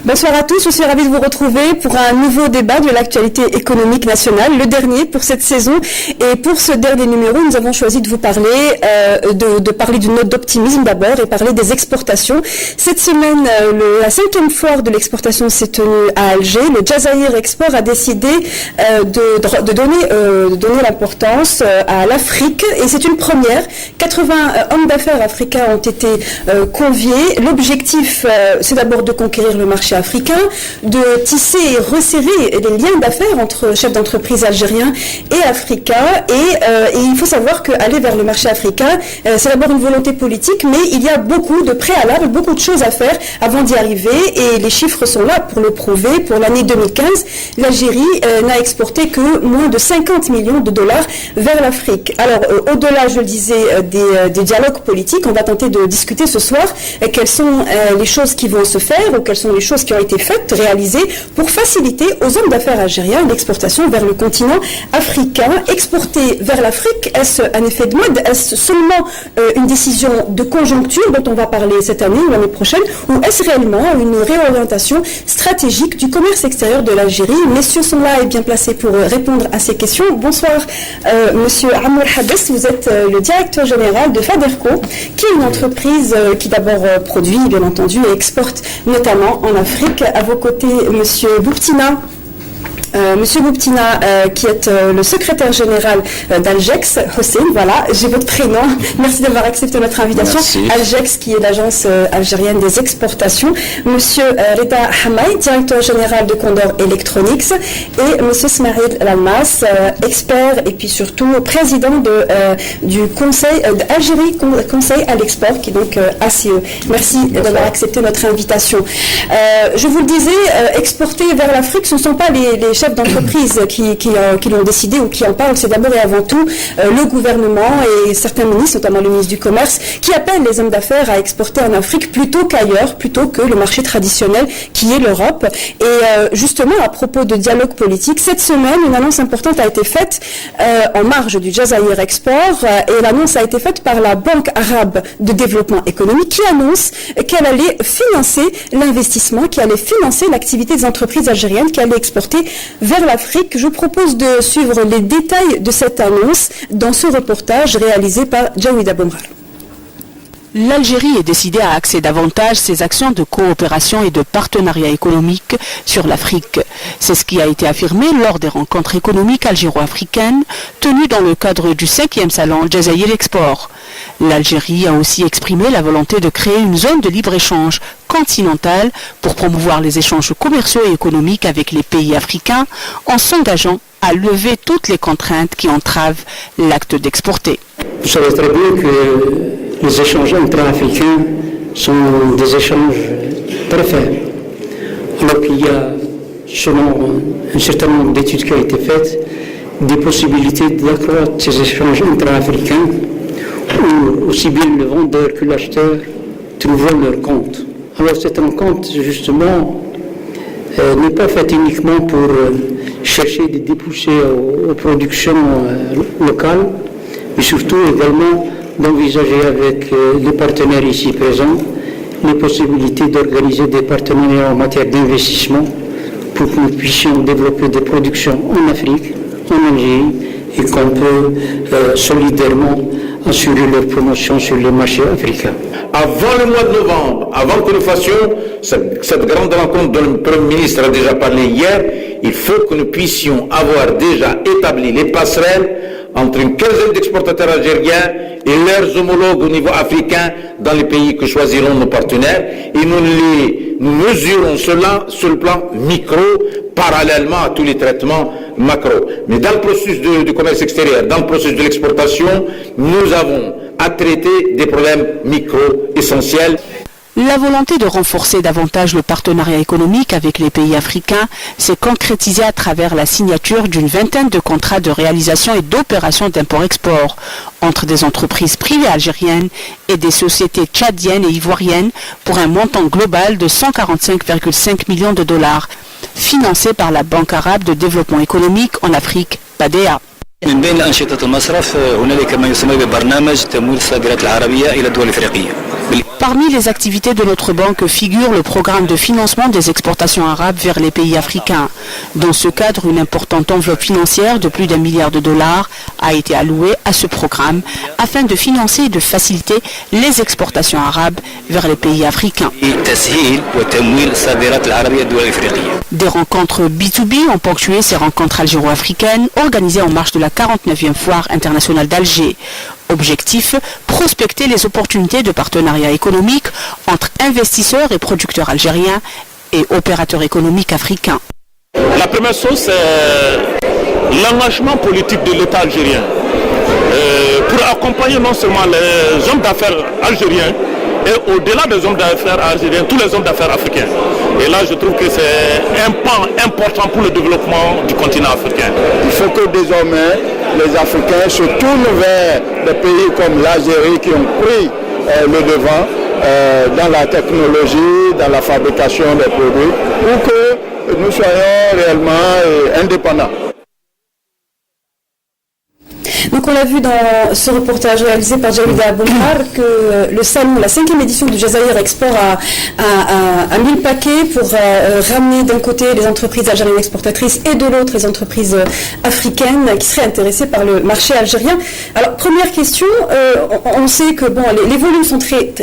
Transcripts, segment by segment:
Bonsoir à tous, je suis ravie de vous retrouver pour un nouveau débat de l'actualité économique nationale, le dernier pour cette saison. Et pour ce dernier numéro, nous avons choisi de vous parler, de parler d'une note d'optimisme d'abord et parler des exportations. Cette semaine, la 5e foire de l'exportation s'est tenue à Alger. Le Jazair Export a décidé de donner l'importance à l'Afrique et c'est une première. 80 hommes d'affaires africains ont été conviés. L'objectif, c'est d'abord de conquérir le marché africain, de tisser et resserrer les liens d'affaires entre chefs d'entreprise algériens et africains. Et il faut savoir qu'aller vers le marché africain, c'est d'abord une volonté politique, mais il y a beaucoup de préalables, beaucoup de choses à faire avant d'y arriver. Et les chiffres sont là pour le prouver. Pour l'année 2015, l'Algérie n'a exporté que moins de 50 millions de dollars vers l'Afrique. Alors, au-delà, je le disais, des dialogues politiques, on va tenter de discuter ce soir quelles sont les choses qui vont se faire ou quelles sont les choses qui ont été faites, réalisées pour faciliter aux hommes d'affaires algériens l'exportation vers le continent africain. Exporter vers l'Afrique, est-ce un effet de mode? Est-ce seulement une décision de conjoncture dont on va parler cette année ou l'année prochaine? Ou est-ce réellement une réorientation stratégique du commerce extérieur de l'Algérie? Messieurs sont là et bien placés pour répondre à ces questions. Bonsoir, Monsieur Amour Habès, vous êtes le directeur général de Faderco, qui est une entreprise qui d'abord produit, bien entendu, et exporte notamment en Afrique. À vos côtés, Monsieur Bouptina. Monsieur Bouptina, qui est le secrétaire général d'Algex, Hossein, voilà, j'ai votre prénom. Merci d'avoir accepté notre invitation. Merci. Algex, qui est l'agence algérienne des exportations. Monsieur Reda Hamaï, directeur général de Condor Electronics. Et Monsieur Smaïl Lalmas, expert et puis surtout président du conseil d'Algérie Conseil à l'export, qui est donc ACE. Merci d'avoir accepté notre invitation. Je vous le disais, exporter vers l'Afrique, ce ne sont pas les chefs d'entreprise qui l'ont décidé ou qui en parlent, c'est d'abord et avant tout le gouvernement et certains ministres, notamment le ministre du Commerce, qui appellent les hommes d'affaires à exporter en Afrique plutôt qu'ailleurs, plutôt que le marché traditionnel qui est l'Europe. Et justement, à propos de dialogue politique, cette semaine, une annonce importante a été faite en marge du Jazair Export et l'annonce a été faite par la Banque arabe de développement économique qui annonce qu'elle allait financer l'investissement, qui allait financer l'activité des entreprises algériennes qui allaient exporter vers l'Afrique. Je vous propose de suivre les détails de cette annonce dans ce reportage réalisé par Jawida Bomral. L'Algérie est décidée à axer davantage ses actions de coopération et de partenariat économique sur l'Afrique. C'est ce qui a été affirmé lors des rencontres économiques algéro-africaines tenues dans le cadre du 5e salon Jazair Export. L'Algérie a aussi exprimé la volonté de créer une zone de libre-échange continentale pour promouvoir les échanges commerciaux et économiques avec les pays africains en s'engageant à lever toutes les contraintes qui entravent l'acte d'exporter. Vous savez très bien que les échanges intra-africains sont des échanges très faibles. Alors qu'il y a, selon un certain nombre d'études qui ont été faites, des possibilités d'accroître ces échanges intra-africains où aussi bien le vendeur que l'acheteur trouvent leur compte. Alors cette rencontre, justement, n'est pas faite uniquement pour chercher de déboucher aux productions locales, mais surtout également d'envisager avec les partenaires ici présents les possibilités d'organiser des partenariats en matière d'investissement pour que nous puissions développer des productions en Afrique, en Algérie, et qu'on peut solidairement assurer leur promotion sur les marchés africains. Avant le mois de novembre, avant que nous fassions cette grande rencontre dont le Premier ministre a déjà parlé hier, il faut que nous puissions avoir déjà établi les passerelles entre une quinzaine d'exportateurs algériens et leurs homologues au niveau africain dans les pays que choisiront nos partenaires. Et nous mesurons cela sur le plan micro, parallèlement à tous les traitements macro. Mais dans le processus du commerce extérieur, dans le processus de l'exportation, nous avons à traiter des problèmes micro essentiels. La volonté de renforcer davantage le partenariat économique avec les pays africains s'est concrétisée à travers la signature d'une vingtaine de contrats de réalisation et d'opérations d'import-export entre des entreprises privées algériennes et des sociétés tchadiennes et ivoiriennes pour un montant global de 145,5 millions de dollars, financé par la Banque arabe de développement économique en Afrique, BADEA. من بين أنشطة المصرف هنالك ما يسمى ببرنامج تمويل الصادرات العربية إلى الدول الأفريقية. Parmi les activités de notre banque figure le programme de financement des exportations arabes vers les pays africains. Dans ce cadre, une importante enveloppe financière de plus d'$1 milliard a été allouée à ce programme afin de financer et de faciliter les exportations arabes vers les pays africains. Des rencontres B2B ont ponctué ces rencontres algéro-africaines organisées en marge de la 49e foire internationale d'Alger. Objectif, prospecter les opportunités de partenariat économique entre investisseurs et producteurs algériens et opérateurs économiques africains. La première chose, c'est l'engagement politique de l'État algérien pour accompagner non seulement les hommes d'affaires algériens, et au-delà des hommes d'affaires algériens, tous les hommes d'affaires africains. Et là, je trouve que c'est un pan important pour le développement du continent africain. Il faut que désormais les Africains se tournent vers des pays comme l'Algérie qui ont pris le devant dans la technologie, dans la fabrication des produits, pour que nous soyons réellement indépendants. Donc on l'a vu dans ce reportage réalisé par Jalida Aboumar que le salon, la 5e édition du Jazaïr Export a mis le paquet pour ramener d'un côté les entreprises algériennes exportatrices et de l'autre les entreprises africaines qui seraient intéressées par le marché algérien. Alors première question, on sait que bon, les volumes sont très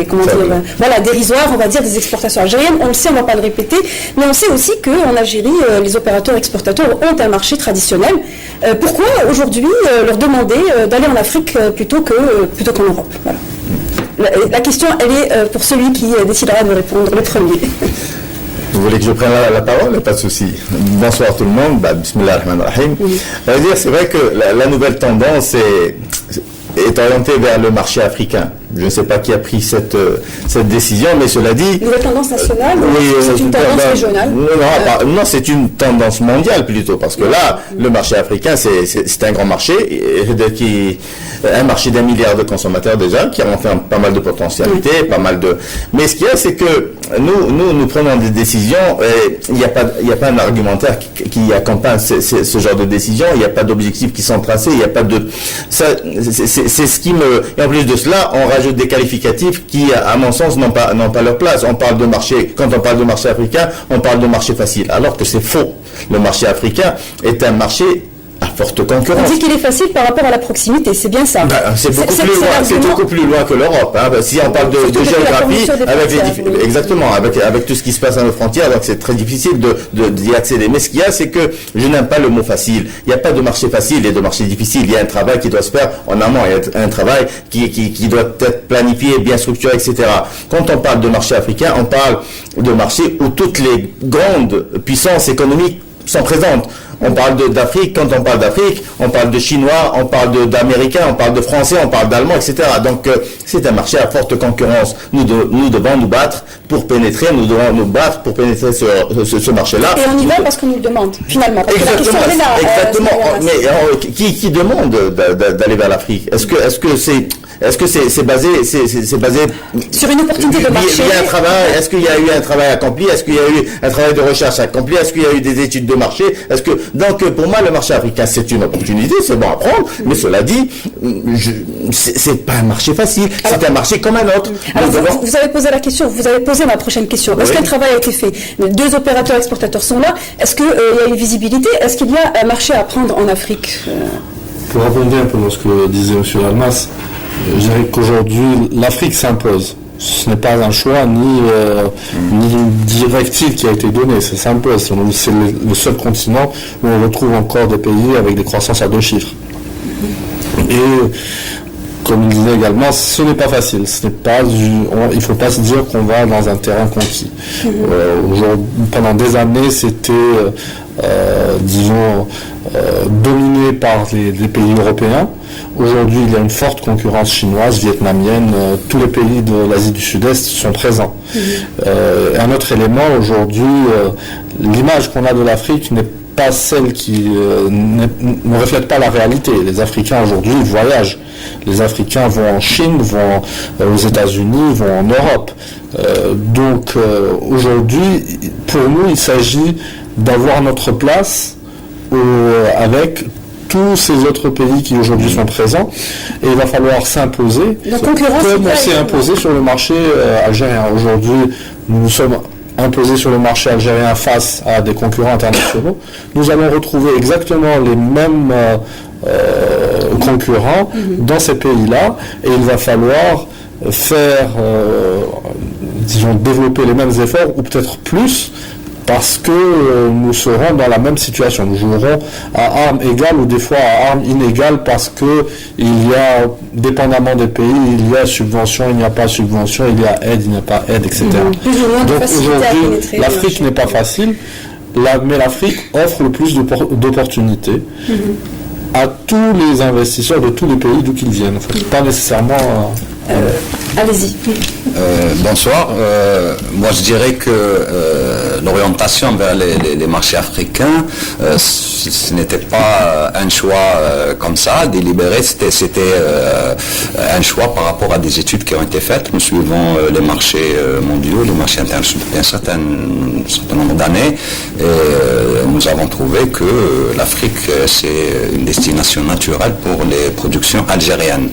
comment dire, voilà, dérisoires, on va dire, des exportations algériennes. On le sait, on ne va pas le répéter, mais on sait aussi qu'en Algérie, les opérateurs exportateurs ont un marché traditionnel. Pourquoi aujourd'hui leur demander d'aller en Afrique plutôt qu'en Europe? Voilà. La question, elle est pour celui qui décidera de répondre le premier. Vous voulez que je prenne la parole? Pas de souci. Bonsoir tout le monde. Bismillah ar-Rahman ar-Rahim. C'est vrai que la nouvelle tendance est orientée vers le marché africain. Je ne sais pas qui a pris cette décision, mais cela dit... Une tendance nationale ou c'est une tendance régionale? Non, c'est une tendance mondiale plutôt, parce que là, le marché africain, c'est un grand marché, un marché d'1 milliard de consommateurs déjà, qui a enfin pas mal de potentialités, pas mal de... Mais ce qu'il y a, c'est que nous prenons des décisions, et il n'y a pas un argumentaire qui accompagne ce genre de décision, il n'y a pas d'objectifs qui sont tracés, il n'y a pas de... C'est ce qui me... Et en plus de cela, on rajoute des qualificatifs qui, à mon sens, n'ont pas leur place. On parle de marché, quand on parle de marché africain, on parle de marché facile, alors que c'est faux. Le marché africain est un marché à forte concurrence. On dit qu'il est facile par rapport à la proximité, c'est bien ça. C'est beaucoup plus loin que l'Europe. Si on parle de géographie, exactement, avec tout ce qui se passe à nos frontières, donc c'est très difficile d'y accéder. Mais ce qu'il y a, c'est que je n'aime pas le mot facile. Il n'y a pas de marché facile et de marché difficile. Il y a un travail qui doit se faire en amont. Il y a un travail qui doit être planifié, bien structuré, etc. Quand on parle de marché africain, on parle de marché où toutes les grandes puissances économiques sont présentes. On parle d'Afrique, quand on parle d'Afrique, on parle de Chinois, on parle d'Américains, on parle de Français, on parle d'Allemands, etc. Donc c'est un marché à forte concurrence. Nous devons nous battre pour pénétrer, nous devons nous battre pour pénétrer ce marché-là. Et on y va parce qu'on nous le demande, finalement. Parce exactement. Que la question, Exactement. Mais qui demande d'aller vers l'Afrique? Est-ce que c'est basé sur une opportunité de marché? Il y a un travail. Est-ce qu'il y a eu un travail accompli? Est-ce qu'il y a eu un travail de recherche accompli? Est-ce qu'il y a eu des études de marché? Donc pour moi le marché africain c'est une opportunité, c'est bon à prendre, mais cela dit, c'est pas un marché facile, c'est un marché comme un autre. Alors vous avez posé la question, vous avez posé ma prochaine question. Est-ce que le travail a été fait? 2 opérateurs exportateurs sont là. Est-ce qu'il y a une visibilité? Est-ce qu'il y a un marché à prendre en Afrique? Pour rebondir un peu dans ce que disait M. Almas, je dirais qu'aujourd'hui l'Afrique s'impose. Ce n'est pas un choix ni une directive qui a été donnée, ça s'impose. C'est le seul continent où on retrouve encore des pays avec des croissances à 2 chiffres. Et comme il disait également, ce n'est pas facile. Il ne faut pas se dire qu'on va dans un terrain conquis. Pendant des années, c'était, dominé par les pays européens. Aujourd'hui, il y a une forte concurrence chinoise, vietnamienne. Tous les pays de l'Asie du Sud-Est sont présents. Un autre élément, aujourd'hui, l'image qu'on a de l'Afrique n'est pas celle qui ne reflète pas la réalité. Les Africains aujourd'hui voyagent. Les Africains vont en Chine, vont aux États-Unis, vont en Europe. Donc aujourd'hui, pour nous, il s'agit d'avoir notre place avec tous ces autres pays qui aujourd'hui sont présents, et il va falloir s'imposer comme on s'est imposé sur le marché algérien. Aujourd'hui, nous sommes imposés sur le marché algérien face à des concurrents internationaux. Nous allons retrouver exactement les mêmes concurrents dans ces pays-là, et il va falloir faire, disons, développer les mêmes efforts, ou peut-être plus, parce que nous serons dans la même situation. Nous jouerons à armes égales ou des fois à armes inégales, parce que il y a, dépendamment des pays, il y a subvention, il n'y a pas subvention, il y a aide, il n'y a pas aide, etc. Donc aujourd'hui, l'Afrique n'est pas facile, mais l'Afrique offre le plus d'opportunités à tous les investisseurs de tous les pays d'où qu'ils viennent. En fait. Pas nécessairement... Allez-y. Bonsoir. Moi, je dirais que l'orientation vers les marchés africains, ce n'était pas un choix comme ça, délibéré. C'était un choix par rapport à des études qui ont été faites. Nous suivons les marchés mondiaux, les marchés internationaux depuis un certain nombre d'années. Et nous avons trouvé que l'Afrique, c'est une destination naturelle pour les productions algériennes.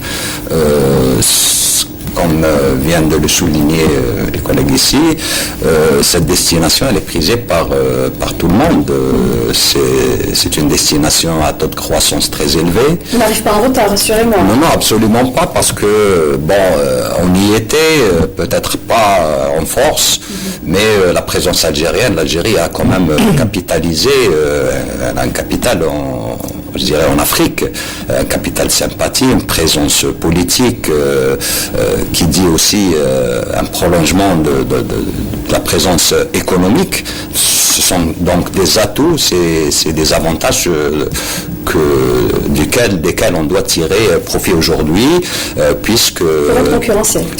Comme viennent de le souligner les collègues ici, cette destination elle est prisée par tout le monde. C'est une destination à taux de croissance très élevé. On n'arrive pas en retard, rassurez-moi. Non, absolument pas, parce que on y était, peut-être pas en force, mais la présence algérienne, l'Algérie a quand même capitalisé, un capital en Afrique, un capital sympathie, une présence politique qui dit aussi un prolongement de la présence économique. Ce sont donc des atouts, c'est des avantages desquels on doit tirer profit aujourd'hui, puisque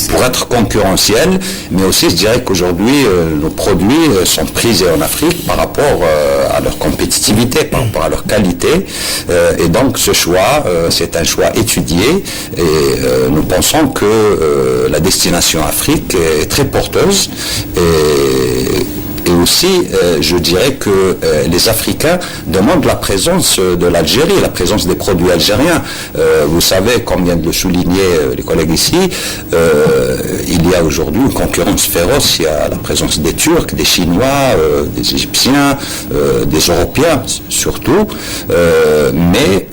pour être concurrentiel, mais aussi je dirais qu'aujourd'hui nos produits sont prisés en Afrique par rapport à leur compétitivité, par rapport à leur qualité, et donc ce choix, c'est un choix étudié, et nous pensons que la destination Afrique est très porteuse, et aussi, je dirais que les Africains demandent la présence de l'Algérie, la présence des produits algériens. Vous savez, comme viennent de le souligner les collègues ici, il y a aujourd'hui une concurrence féroce. Il y a la présence des Turcs, des Chinois, des Égyptiens, des Européens surtout. Mais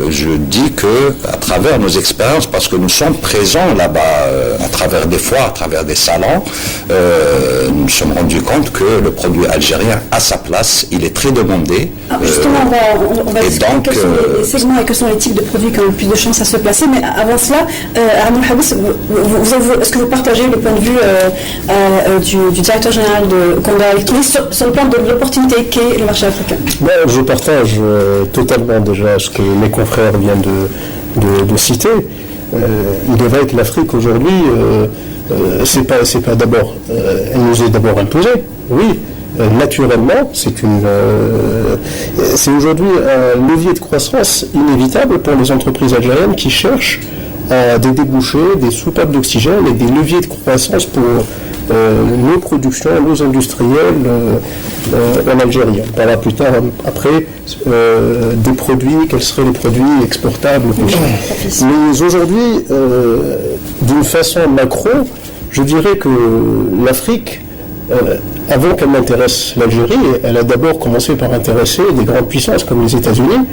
je dis que à travers nos expériences, parce que nous sommes présents là-bas, à travers des foires, à travers des salons, nous nous sommes rendus compte que le produit algérien a sa place, il est très demandé. Justement, on va discuter quels sont les segments et quels sont les types de produits qui ont le plus de chances à se placer, mais avant cela, Arnaud Habis, est-ce que vous partagez le point de vue du directeur général de Condor Electronics sur le plan de l'opportunité qu'est le marché africain? Je partage totalement déjà ce que mes confrères viennent de citer. Il est vrai que l'Afrique aujourd'hui, c'est pas d'abord, elle nous est d'abord imposée, oui, naturellement, c'est aujourd'hui un levier de croissance inévitable pour les entreprises algériennes qui cherchent des débouchés, des soupapes d'oxygène et des leviers de croissance pour nos productions, nos industriels en Algérie. On parlera plus tard après des produits, quels seraient les produits exportables. Mais aujourd'hui, d'une façon macro, je dirais que l'Afrique, avant qu'elle n'intéresse l'Algérie, elle a d'abord commencé par intéresser des grandes puissances comme les États-Unis.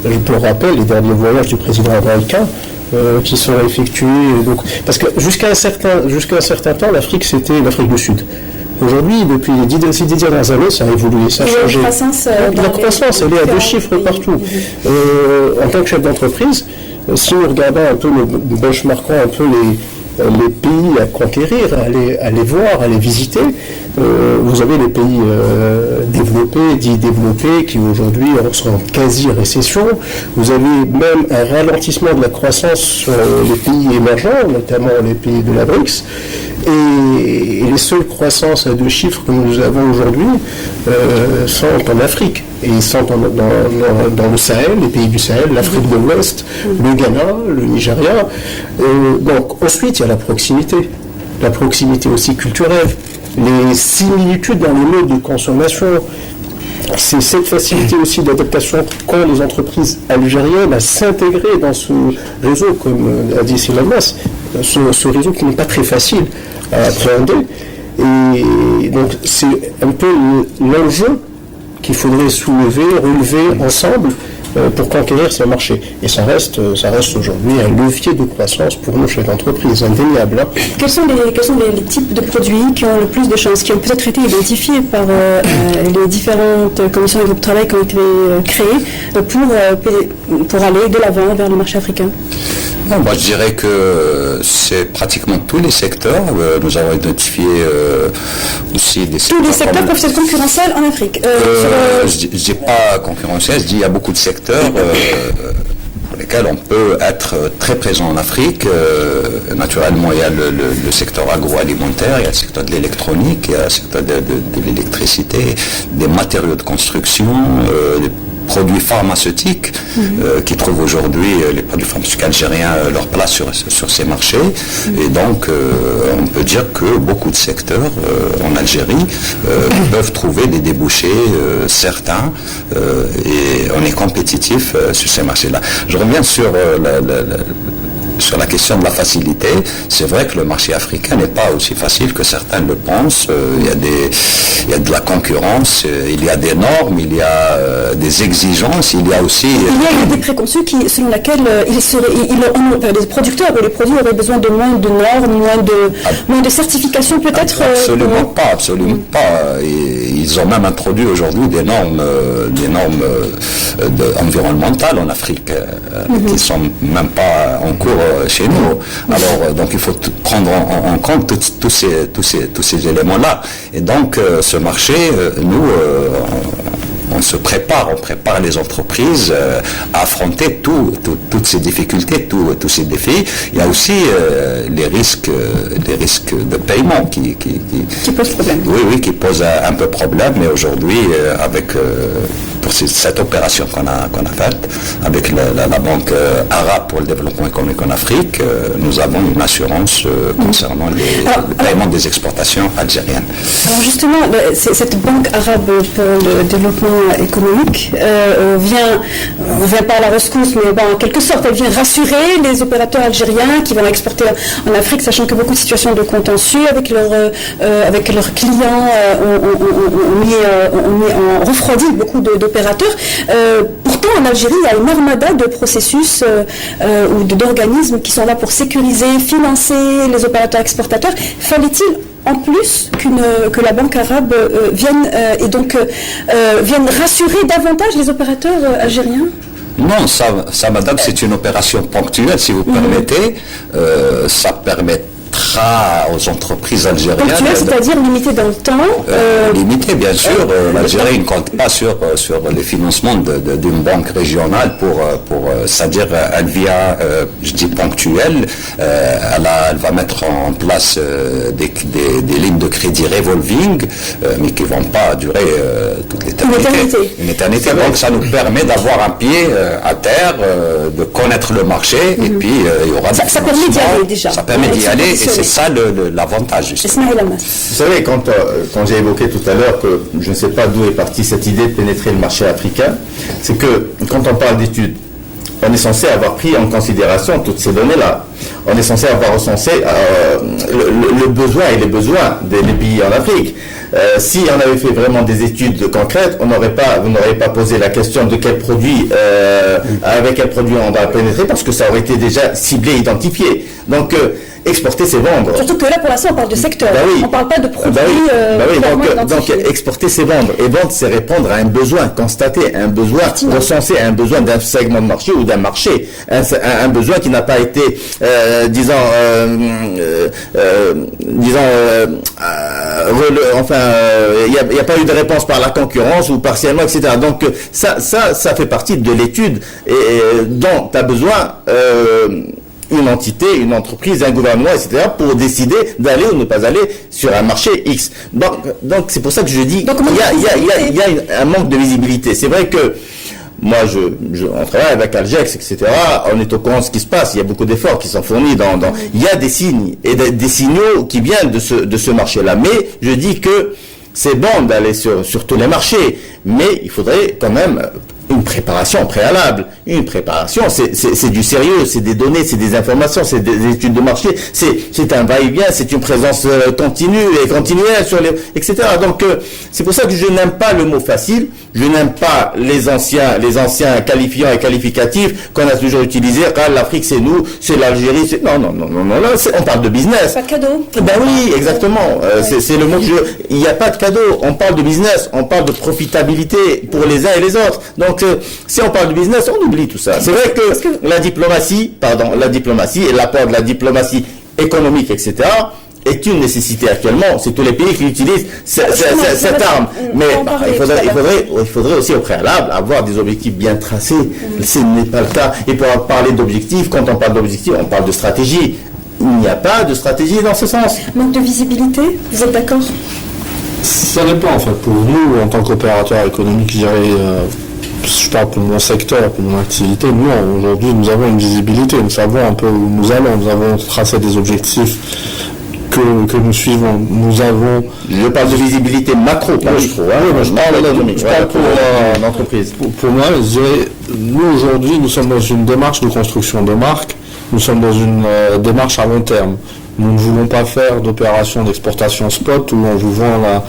Je peux rappeler les derniers voyages du président américain qui sont effectués. Parce que jusqu'à un certain temps, l'Afrique, c'était l'Afrique du Sud. Aujourd'hui, depuis ces 10 dernières années, ça a évolué, ça a changé. La croissance, elle est à 2 chiffres partout. En tant que chef d'entreprise, si nous regardons un peu, nous benchmarkons un peu les pays à conquérir, à les voir, à les visiter, vous avez les pays développés, dits développés, qui aujourd'hui sont en quasi-récession. Vous avez même un ralentissement de la croissance sur les pays émergents, notamment les pays de la BRICS. Et les seules croissances à 2 chiffres que nous avons aujourd'hui sont en Afrique. Et ils sont dans le Sahel, les pays du Sahel, l'Afrique de l'Ouest, le Ghana, le Nigeria. Donc ensuite, il y a la proximité aussi culturelle, les similitudes dans les modes de consommation. c'est cette facilité aussi d'adaptation qu'ont les entreprises algériennes à s'intégrer dans ce réseau, comme a dit Silamas, ce réseau qui n'est pas très facile à appréhender. Et donc c'est un peu l'enjeu qu'il faudrait relever ensemble pour conquérir ce marché. Et ça reste aujourd'hui un levier de croissance pour nos chefs d'entreprise, indéniable. Hein. Quels sont les types de produits qui ont le plus de chances, qui ont peut-être été identifiés par les différentes commissions et groupes de travail qui ont été créés pour aller de l'avant vers le marché africain? Non, moi je dirais que c'est pratiquement tous les secteurs. Nous avons identifié aussi des secteurs. Tous les secteurs peuvent être concurrentiels en Afrique. Je ne dis pas concurrentiels, je dis qu'il y a beaucoup de secteurs pour lesquels on peut être très présent en Afrique. Naturellement, il y a le secteur agroalimentaire, il y a le secteur de l'électronique, il y a le secteur de l'électricité, des matériaux de construction, des produits pharmaceutiques qui trouvent aujourd'hui les produits pharmaceutiques algériens leur place sur ces marchés. Et donc on peut dire que beaucoup de secteurs en Algérie peuvent trouver des débouchés certains et on est compétitif sur ces marchés-là. Je reviens sur la question de la facilité. C'est vrai que le marché africain n'est pas aussi facile que certains le pensent. Il y a de la concurrence, il y a des normes, il y a des exigences, il y a aussi... Il y a une idée préconçue selon laquelle les producteurs ou les produits auraient besoin de moins de normes, moins de certifications peut-être. Absolument pas. Et ils ont même introduit aujourd'hui des normes environnementales en Afrique qui ne sont même pas en cours chez nous. Alors, donc il faut prendre en compte tous ces éléments-là. Et donc, ce marché, nous, on prépare les entreprises à affronter toutes ces difficultés, tous ces défis. Il y a aussi les risques de paiement qui posent problème. Oui, qui posent un peu problème. Mais aujourd'hui, pour cette opération qu'on a faite avec la Banque arabe pour le développement économique en Afrique, nous avons une assurance concernant le paiement des exportations algériennes. Alors justement, cette Banque arabe pour le développement économique vient pas à la rescousse, mais en quelque sorte, elle vient rassurer les opérateurs algériens qui vont exporter en Afrique, sachant que beaucoup de situations de contentieux avec leurs clients ont mis en refroidi beaucoup d'opérateurs. Pourtant, en Algérie, il y a une armada de processus ou d'organismes qui sont là pour sécuriser, financer les opérateurs exportateurs. Fallait-il en plus que la Banque arabe vienne rassurer davantage les opérateurs algériens? Non, ça, madame, c'est une opération ponctuelle, si vous permettez. Ça permet aux entreprises algériennes. Ponctuel, c'est-à-dire limité dans le temps Limité, bien sûr. L'Algérie ne compte pas sur les financements d'une banque régionale c'est-à-dire elle vient, je dis ponctuelle, elle va mettre en place des lignes de crédit revolving, mais qui ne vont pas durer toute l'éternité. Une éternité. Donc ça nous permet d'avoir un pied à terre, de connaître le marché, et puis il y aura des ça permet d'y aller déjà. Ça permet d'y aller, et c'est ça l'avantage. Vous savez, quand j'ai évoqué tout à l'heure que je ne sais pas d'où est partie cette idée de pénétrer le marché africain, c'est que quand on parle d'études, on est censé avoir pris en considération toutes ces données-là. On est censé avoir recensé le besoin et les besoins des pays en Afrique. Si on avait fait vraiment des études concrètes, vous n'auriez pas posé la question de quel produit, avec quel produit on va pénétrer, parce que ça aurait été déjà ciblé, identifié. Donc, exporter, c'est vendre. Surtout que là, pour l'instant, on parle de secteur. On ne parle pas de produits. Donc, exporter, c'est vendre. Et vendre, c'est répondre à un besoin, constater un besoin, recenser un besoin d'un segment de marché ou d'un marché. Un besoin qui n'a pas été, il n'y a pas eu de réponse par la concurrence ou partiellement, etc. Donc, ça fait partie de l'étude dont tu as besoin une entité, une entreprise, un gouvernement, etc., pour décider d'aller ou ne pas aller sur un marché X. Donc c'est pour ça que je dis qu'il y a un manque de visibilité. C'est vrai que moi, on travaille avec Algex, etc., on est au courant de ce qui se passe, il y a beaucoup d'efforts qui sont fournis il y a des signes, et des signaux qui viennent de ce marché-là. Mais je dis que c'est bon d'aller sur tous les marchés, mais il faudrait quand même une préparation préalable. Une préparation, c'est du sérieux, c'est des données, c'est des informations, c'est des études de marché, c'est un va-et-vient, c'est une présence continue et continuelle etc. Donc c'est pour ça que je n'aime pas le mot facile, je n'aime pas les anciens qualifiants et qualificatifs qu'on a toujours utilisés. L'Afrique c'est nous, c'est l'Algérie, c'est non, là on parle de business. Pas de cadeau. Ben oui, exactement. C'est le mot que il n'y a pas de cadeau. On parle de business, on parle de profitabilité pour les uns et les autres. Donc si on parle de business, on oublie tout ça. C'est vrai que la diplomatie et l'apport de la diplomatie économique, etc., est une nécessité actuellement. C'est tous les pays qui utilisent cette arme. Mais il faudrait aussi au préalable avoir des objectifs bien tracés. Ce n'est pas le cas. Et pour parler d'objectifs, quand on parle d'objectifs, on parle de stratégie. Il n'y a pas de stratégie dans ce sens. Manque de visibilité, vous êtes d'accord? Ça dépend en fait. Pour nous, en tant qu'opérateur économique, je dirais, je parle pour mon secteur, pour mon activité, nous, aujourd'hui, nous avons une visibilité, nous savons un peu où nous allons, nous avons tracé des objectifs que nous suivons. Nous avons... Je parle de visibilité macro, pas micro. Je parle pour l'entreprise. Pour moi, je dirais, nous, aujourd'hui, nous sommes dans une démarche de construction de marque, nous sommes dans une démarche à long terme. Nous ne voulons pas faire d'opérations d'exportation spot où on vous vend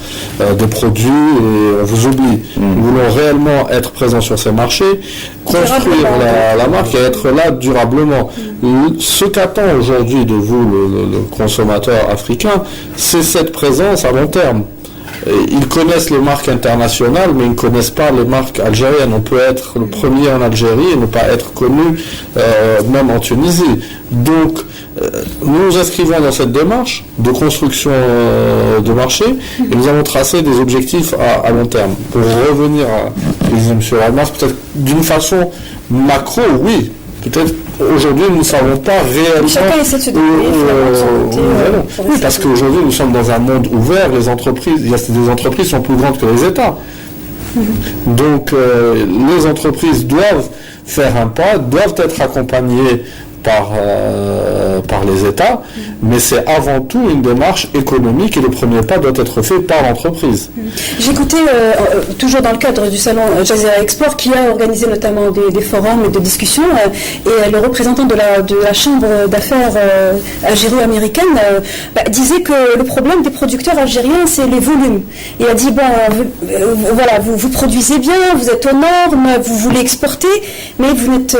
des produits et on vous oublie. Nous voulons réellement être présents sur ces marchés, construire la marque et être là durablement. Ce qu'attend aujourd'hui de vous, le consommateur africain, c'est cette présence à long terme. Ils connaissent les marques internationales, mais ils ne connaissent pas les marques algériennes. On peut être le premier en Algérie et ne pas être connu même en Tunisie. Donc, nous nous inscrivons dans cette démarche de construction de marché et nous avons tracé des objectifs à long terme. Pour revenir à M. Almas, peut-être d'une façon macro, oui. Peut-être aujourd'hui nous ne savons pas réellement. Chacun essaie de se développer. Oui, parce qu'aujourd'hui nous sommes dans un monde ouvert. Les entreprises, des entreprises sont plus grandes que les États. Donc les entreprises doivent faire un pas, doivent être accompagnées par les États, mais c'est avant tout une démarche économique et le premier pas doit être fait par l'entreprise. J'écoutais, toujours dans le cadre du salon Jazeera Export, qui a organisé notamment des forums et des discussions, et le représentant de la chambre d'affaires algéro-américaine disait que le problème des producteurs algériens, c'est les volumes. Il a dit, voilà, vous produisez bien, vous êtes aux normes, vous voulez exporter, mais vous êtes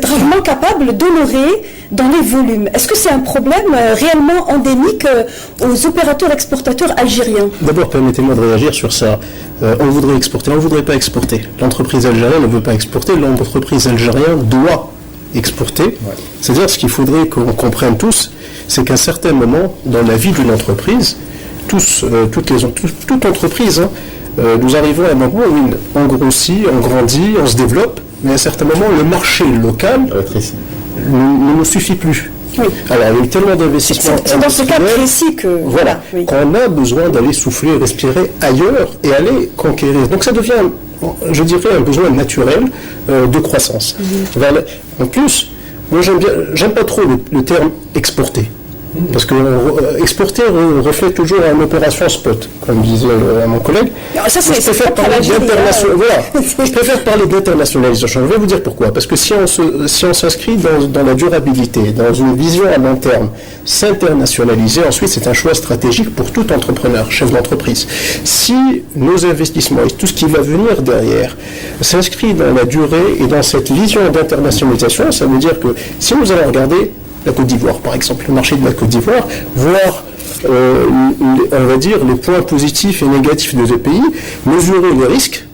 rarement capable d'honorer dans les volumes. Est-ce que c'est un problème réellement endémique aux opérateurs exportateurs algériens? D'abord, permettez-moi de réagir sur ça. On voudrait exporter, on ne voudrait pas exporter. L'entreprise algérienne ne veut pas exporter, l'entreprise algérienne doit exporter. Ouais. C'est-à-dire, ce qu'il faudrait qu'on comprenne tous, c'est qu'à un certain moment, dans la vie d'une entreprise, toute entreprise, nous arrivons à un moment où on grossit, on grandit, on se développe, mais à un certain moment, le marché local ne nous suffit plus. Oui. Alors, il y a eu tellement d'investissements. C'est dans ce cas précis que... Voilà, qu'on a besoin d'aller souffler, respirer ailleurs et aller conquérir. Donc ça devient, je dirais, un besoin naturel de croissance. En plus, moi j'aime pas trop le terme exporter. Parce que exporter reflète toujours une opération spot, comme disait mon collègue. Je préfère parler d'internationalisation. Je vais vous dire pourquoi. Parce que si on s'inscrit dans la durabilité, dans une vision à long terme, s'internationaliser, ensuite c'est un choix stratégique pour tout entrepreneur, chef d'entreprise. Si nos investissements et tout ce qui va venir derrière s'inscrit dans la durée et dans cette vision d'internationalisation, ça veut dire que si nous allons regarder la Côte d'Ivoire, par exemple, le marché de la Côte d'Ivoire, voir, on va dire, les points positifs et négatifs de deux pays, mesurer les risques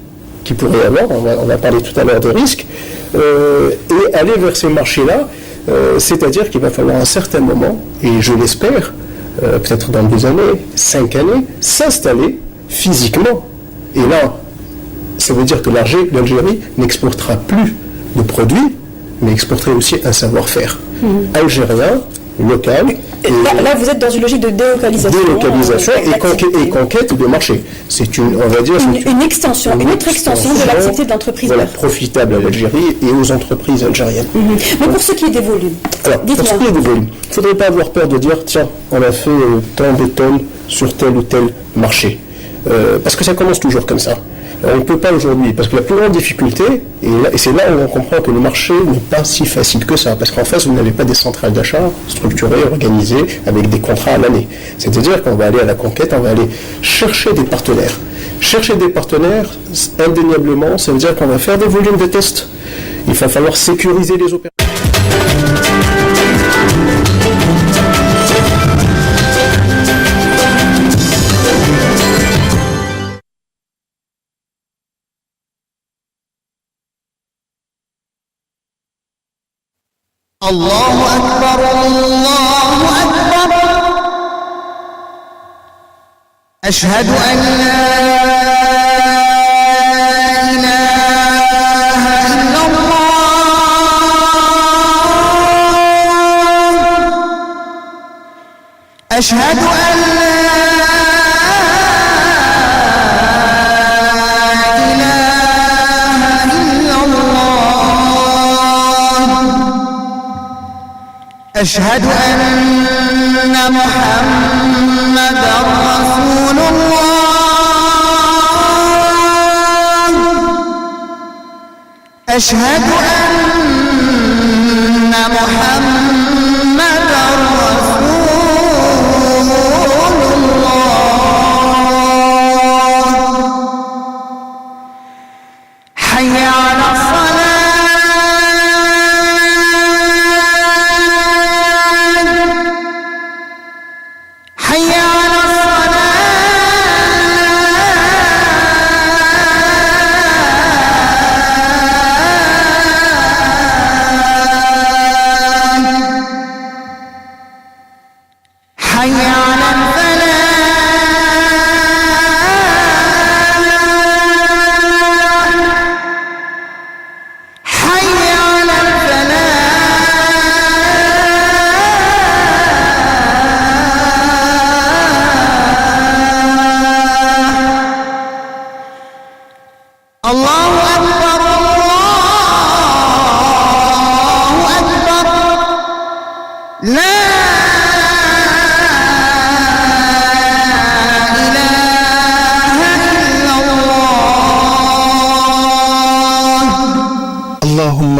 qu'il pourrait y avoir, on va parler tout à l'heure des risques, et aller vers ces marchés-là, c'est-à-dire qu'il va falloir à un certain moment, et je l'espère, peut-être dans 2 années, 5 années, s'installer physiquement. Et là, ça veut dire que l'Algérie n'exportera plus de produits, mais exporterait aussi un savoir-faire algérien, local. Là, vous êtes dans une logique de délocalisation. Et conquête de marché. C'est une autre extension de l'activité de l'entreprise. Voilà, profitable à l'Algérie et aux entreprises algériennes. Mais pour ce qui est des volumes. Alors, pour ce qui est des volumes, il ne faudrait pas avoir peur de dire, tiens, on a fait tant de tonnes sur tel ou tel marché. parce que ça commence toujours comme ça. On ne peut pas aujourd'hui, parce que la plus grande difficulté, et c'est là où on comprend que le marché n'est pas si facile que ça, parce qu'en face, vous n'avez pas des centrales d'achat structurées, organisées, avec des contrats à l'année. C'est-à-dire qu'on va aller à la conquête, on va aller chercher des partenaires. Chercher des partenaires, indéniablement, ça veut dire qu'on va faire des volumes de tests. Il va falloir sécuriser les opérations. الله أكبر الله أكبر أشهد أن لا إله إلا الله أشهد أن أشهد أن محمدًا رسول الله أشهد أن محمدًا رسول الله حي على الصلاة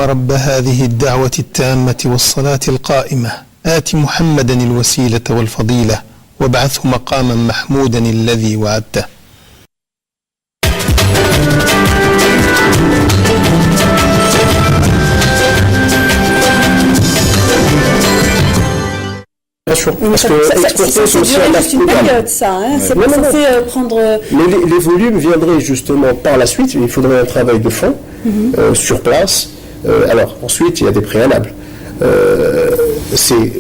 رب هذه الدعوة التامة والصلاة القائمة آت محمدا الوسيلة والفضيلة وابعثه مقاما محمودا الذي وعدته. Parce que c'est juste une période, ça. Hein, c'est pas censé prendre. Mais les volumes viendraient justement par la suite. Il faudrait un travail de fond sur place. Alors ensuite, il y a des préalables. C'est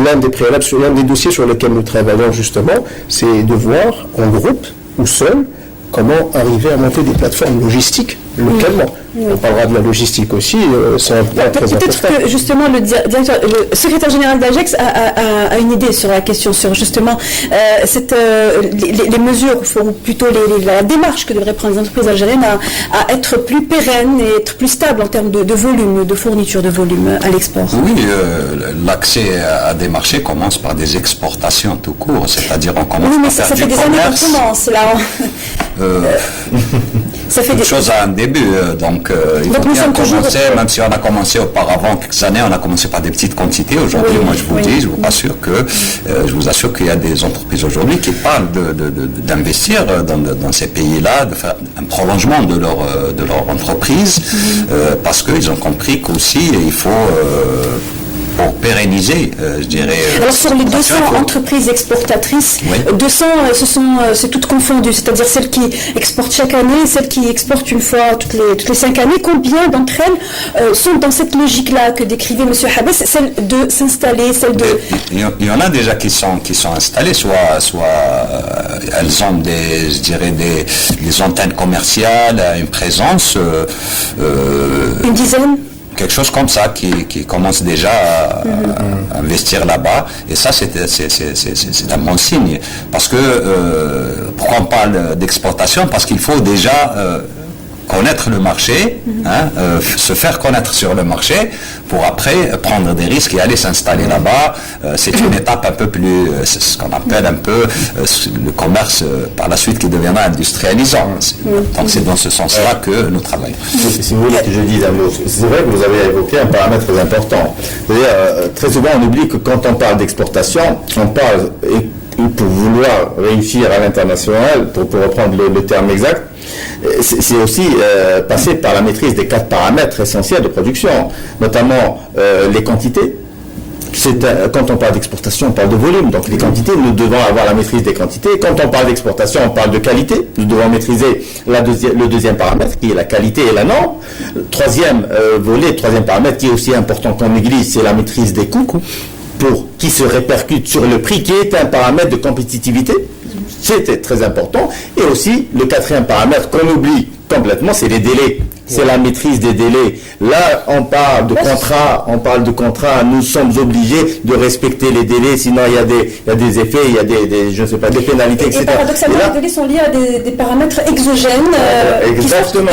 l'un des préalables sur l'un des dossiers sur lesquels nous travaillons justement, c'est de voir en groupe ou seul comment arriver à monter des plateformes logistiques localement. On parlera de la logistique aussi, c'est un point très important. Peut-être que justement le secrétaire général d'Agex a une idée sur la question, sur justement les mesures, ou plutôt la démarche que devraient prendre les entreprises algériennes à être plus pérennes et être plus stables en termes de volume, de fourniture de volume à l'export. Oui, l'accès à des marchés commence par des exportations tout court, c'est-à-dire on commence par faire du commerce. Oui, mais ça fait des années qu'on commence, là. Ça fait des choses à un début, donc il faut bien commencer, même si on a commencé auparavant quelques années, on a commencé par des petites quantités. Aujourd'hui, moi je vous dis, je vous assure qu'il y a des entreprises aujourd'hui qui parlent d'investir dans ces pays-là, de faire un prolongement de leur entreprise, parce qu'ils ont compris qu'aussi il faut pour pérenniser, je dirais. Alors sur les 200 entreprises exportatrices, 200, c'est toutes confondues, c'est-à-dire celles qui exportent chaque année, celles qui exportent une fois toutes les 5 années. Combien d'entre elles sont dans cette logique-là que décrivait M. Habès, celle de s'installer, celle de... Il y en a déjà qui sont installées, soit elles ont des antennes commerciales, une présence. Une dizaine? Quelque chose comme ça qui commence déjà à investir là-bas, et ça c'est un bon signe, parce que pourquoi on parle d'exportation, parce qu'il faut déjà connaître le marché, se faire connaître sur le marché, pour après prendre des risques et aller s'installer là-bas. C'est une étape un peu plus, c'est ce qu'on appelle un peu le commerce par la suite qui deviendra industrialisant. Donc c'est dans ce sens-là que nous travaillons. Si vous voulez que je dise un mot, c'est vrai que vous avez évoqué un paramètre très important. C'est-à-dire, très souvent on oublie que quand on parle d'exportation, on parle, et pour vouloir réussir à l'international, pour reprendre le terme exact, c'est aussi passer par la maîtrise des 4 paramètres essentiels de production, notamment les quantités. Quand on parle d'exportation, on parle de volume, donc les quantités, nous devons avoir la maîtrise des quantités. Quand on parle d'exportation, on parle de qualité, nous devons maîtriser le deuxième paramètre qui est la qualité et la norme. Troisième paramètre qui est aussi important qu'on néglige, c'est la maîtrise des coûts, qui se répercute sur le prix, qui est un paramètre de compétitivité. C'était très important. Et aussi, le 4e paramètre qu'on oublie complètement, c'est les délais. C'est la maîtrise des délais. Là, on parle de contrat, nous sommes obligés de respecter les délais, sinon il y a des effets, il y a des pénalités, etc. Et paradoxalement, les délais sont liés à des paramètres exogènes. Exactement.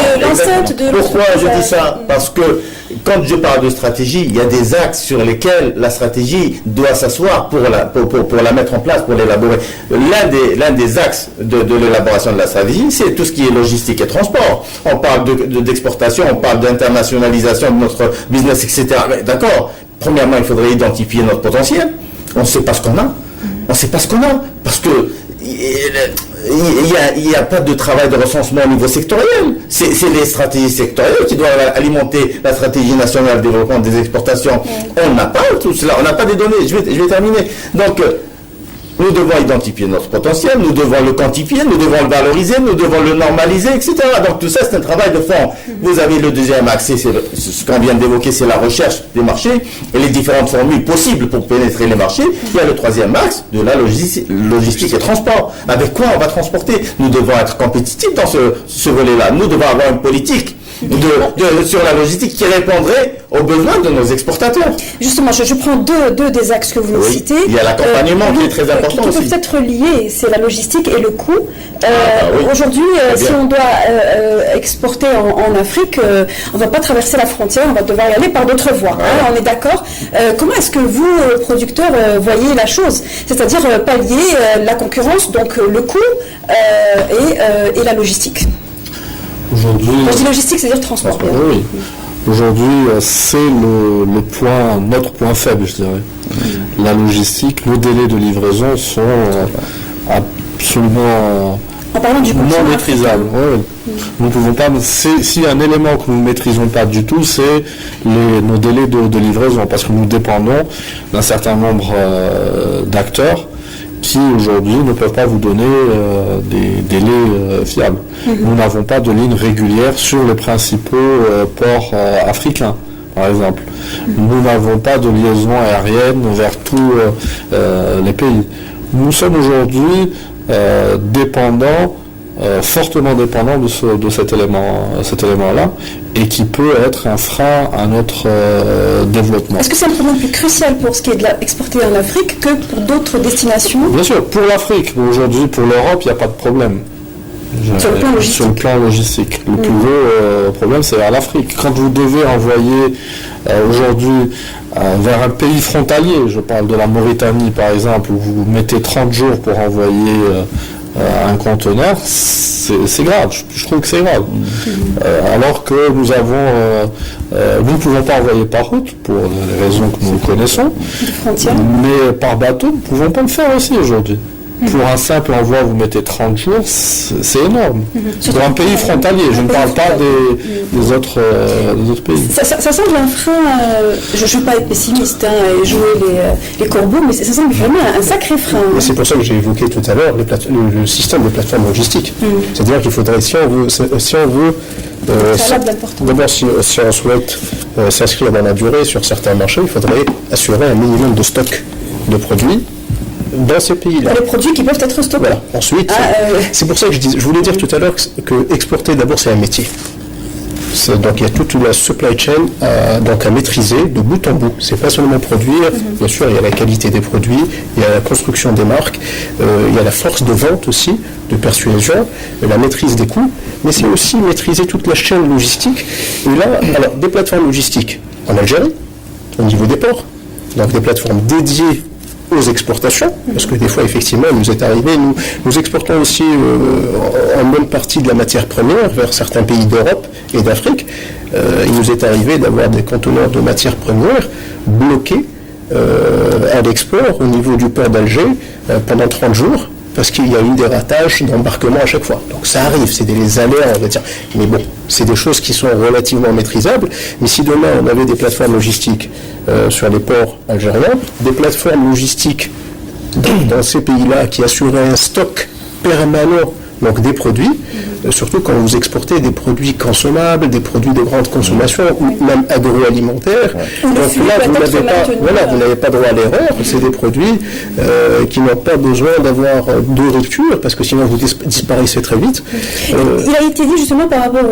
Pourquoi je dis ça? Parce que quand je parle de stratégie, il y a des axes sur lesquels la stratégie doit s'asseoir pour la mettre en place, pour l'élaborer. L'un des axes de l'élaboration de la stratégie, c'est tout ce qui est logistique et transport. On parle d'exportation, on parle d'internationalisation de notre business, etc. D'accord. Premièrement, il faudrait identifier notre potentiel. On ne sait pas ce qu'on a. Parce que il n'y a pas de travail de recensement au niveau sectoriel. C'est les stratégies sectorielles qui doivent alimenter la stratégie nationale de développement des exportations. On n'a pas tout cela, on n'a pas des données. Je vais terminer. Donc, nous devons identifier notre potentiel, nous devons le quantifier, nous devons le valoriser, nous devons le normaliser, etc. Donc tout ça, c'est un travail de fond. Vous avez le deuxième axe, c'est ce qu'on vient d'évoquer, c'est la recherche des marchés et les différentes formules possibles pour pénétrer les marchés. Il y a le troisième axe de la logistique et transport. Avec quoi on va transporter? Nous devons être compétitifs dans ce volet-là. Nous devons avoir une politique sur la logistique qui répondrait aux besoins de nos exportateurs. Justement, je prends deux des axes que vous nous citez. Il y a l'accompagnement qui est très important aussi. Qui peuvent être liés, c'est la logistique et le coût. Aujourd'hui, si on doit exporter en Afrique, on ne va pas traverser la frontière, on va devoir y aller par d'autres voies. On est d'accord. Comment est-ce que vous, producteurs, voyez la chose? C'est-à-dire pallier la concurrence, donc le coût et la logistique. Aujourd'hui, quand je dis logistique, c'est-à-dire transport. Oui. Aujourd'hui, c'est notre point faible, je dirais. La logistique, nos délais de livraison sont absolument non maîtrisables. Nous ne pouvons pas. S'il y a un élément que nous ne maîtrisons pas du tout, c'est nos délais de livraison, parce que nous dépendons d'un certain nombre d'acteurs qui aujourd'hui ne peuvent pas vous donner des délais fiables. Nous n'avons pas de ligne régulière sur les principaux ports africains, par exemple. Nous n'avons pas de liaison aérienne vers tous les pays. Nous sommes aujourd'hui fortement dépendants de cet élément-là, et qui peut être un frein à notre développement. Est-ce que c'est un problème plus crucial pour ce qui est de l'exporter en Afrique que pour d'autres destinations? Bien sûr, pour l'Afrique. Aujourd'hui, pour l'Europe, il n'y a pas de problème. Sur le plan logistique. Le plus gros problème, c'est vers l'Afrique. Quand vous devez envoyer aujourd'hui vers un pays frontalier, je parle de la Mauritanie par exemple, où vous mettez 30 jours pour envoyer un conteneur, c'est grave. Je trouve que c'est grave. Alors que nous ne pouvons pas envoyer par route pour les raisons que nous connaissons, mais par bateau, nous ne pouvons pas le faire aussi aujourd'hui. Pour un simple envoi, vous mettez 30 jours, c'est énorme. Pour un pays frontalier, je ne parle pas des autres pays. Ça semble un frein, je ne veux pas être pessimiste et jouer les corbeaux, mais ça semble vraiment un sacré frein. C'est pour ça que j'ai évoqué tout à l'heure le système de plateforme logistique. C'est-à-dire qu'il faudrait, si on veut d'abord, si on souhaite s'inscrire dans la durée sur certains marchés, il faudrait assurer un minimum de stock de produits dans ces pays-là. Pour les produits qui peuvent être stockés. Voilà. Ensuite, c'est pour ça que je voulais dire tout à l'heure que exporter, d'abord, c'est un métier. Donc il y a toute la supply chain à maîtriser de bout en bout. C'est pas seulement produire, bien sûr il y a la qualité des produits, il y a la construction des marques, il y a la force de vente aussi, de persuasion, la maîtrise des coûts, mais c'est aussi maîtriser toute la chaîne logistique. Et là, alors des plateformes logistiques en Algérie, au niveau des ports, donc des plateformes dédiées aux exportations, parce que des fois, effectivement, il nous est arrivé, nous exportons aussi en bonne partie de la matière première vers certains pays d'Europe et d'Afrique. Il nous est arrivé d'avoir des conteneurs de matières premières bloqués à l'export au niveau du port d'Alger pendant 30 jours, parce qu'il y a eu des ratages d'embarquement à chaque fois. Donc ça arrive, c'est des aléas, on va dire. Mais bon, c'est des choses qui sont relativement maîtrisables. Mais si demain on avait des plateformes logistiques sur les ports algériens, des plateformes logistiques dans ces pays-là qui assuraient un stock permanent, donc des produits, surtout quand vous exportez des produits consommables, des produits de grande consommation ou même agroalimentaires. Donc là, vous n'avez pas droit à l'erreur. C'est des produits qui n'ont pas besoin d'avoir de rupture parce que sinon vous disparaissez très vite. Il a été dit justement par rapport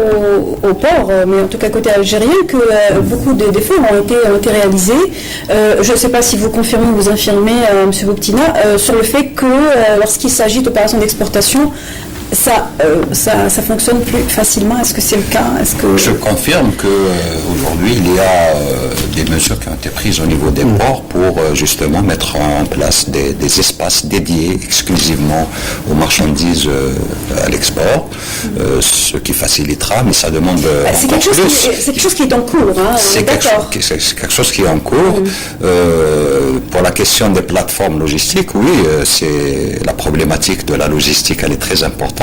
au port, mais en tout cas côté algérien, que beaucoup d'efforts ont été réalisés. Je ne sais pas si vous confirmez ou vous infirmez, M. Bouktina, sur le fait que lorsqu'il s'agit d'opérations d'exportation, ça fonctionne plus facilement. Est-ce que c'est le cas? Je confirme qu'aujourd'hui, il y a des mesures qui ont été prises au niveau des ports pour justement mettre en place des espaces dédiés exclusivement aux marchandises à l'export, ce qui facilitera, mais ça demande c'est quelque chose qui est en cours. C'est quelque chose qui est en cours. Pour la question des plateformes logistiques, oui, c'est la problématique de la logistique, elle est très importante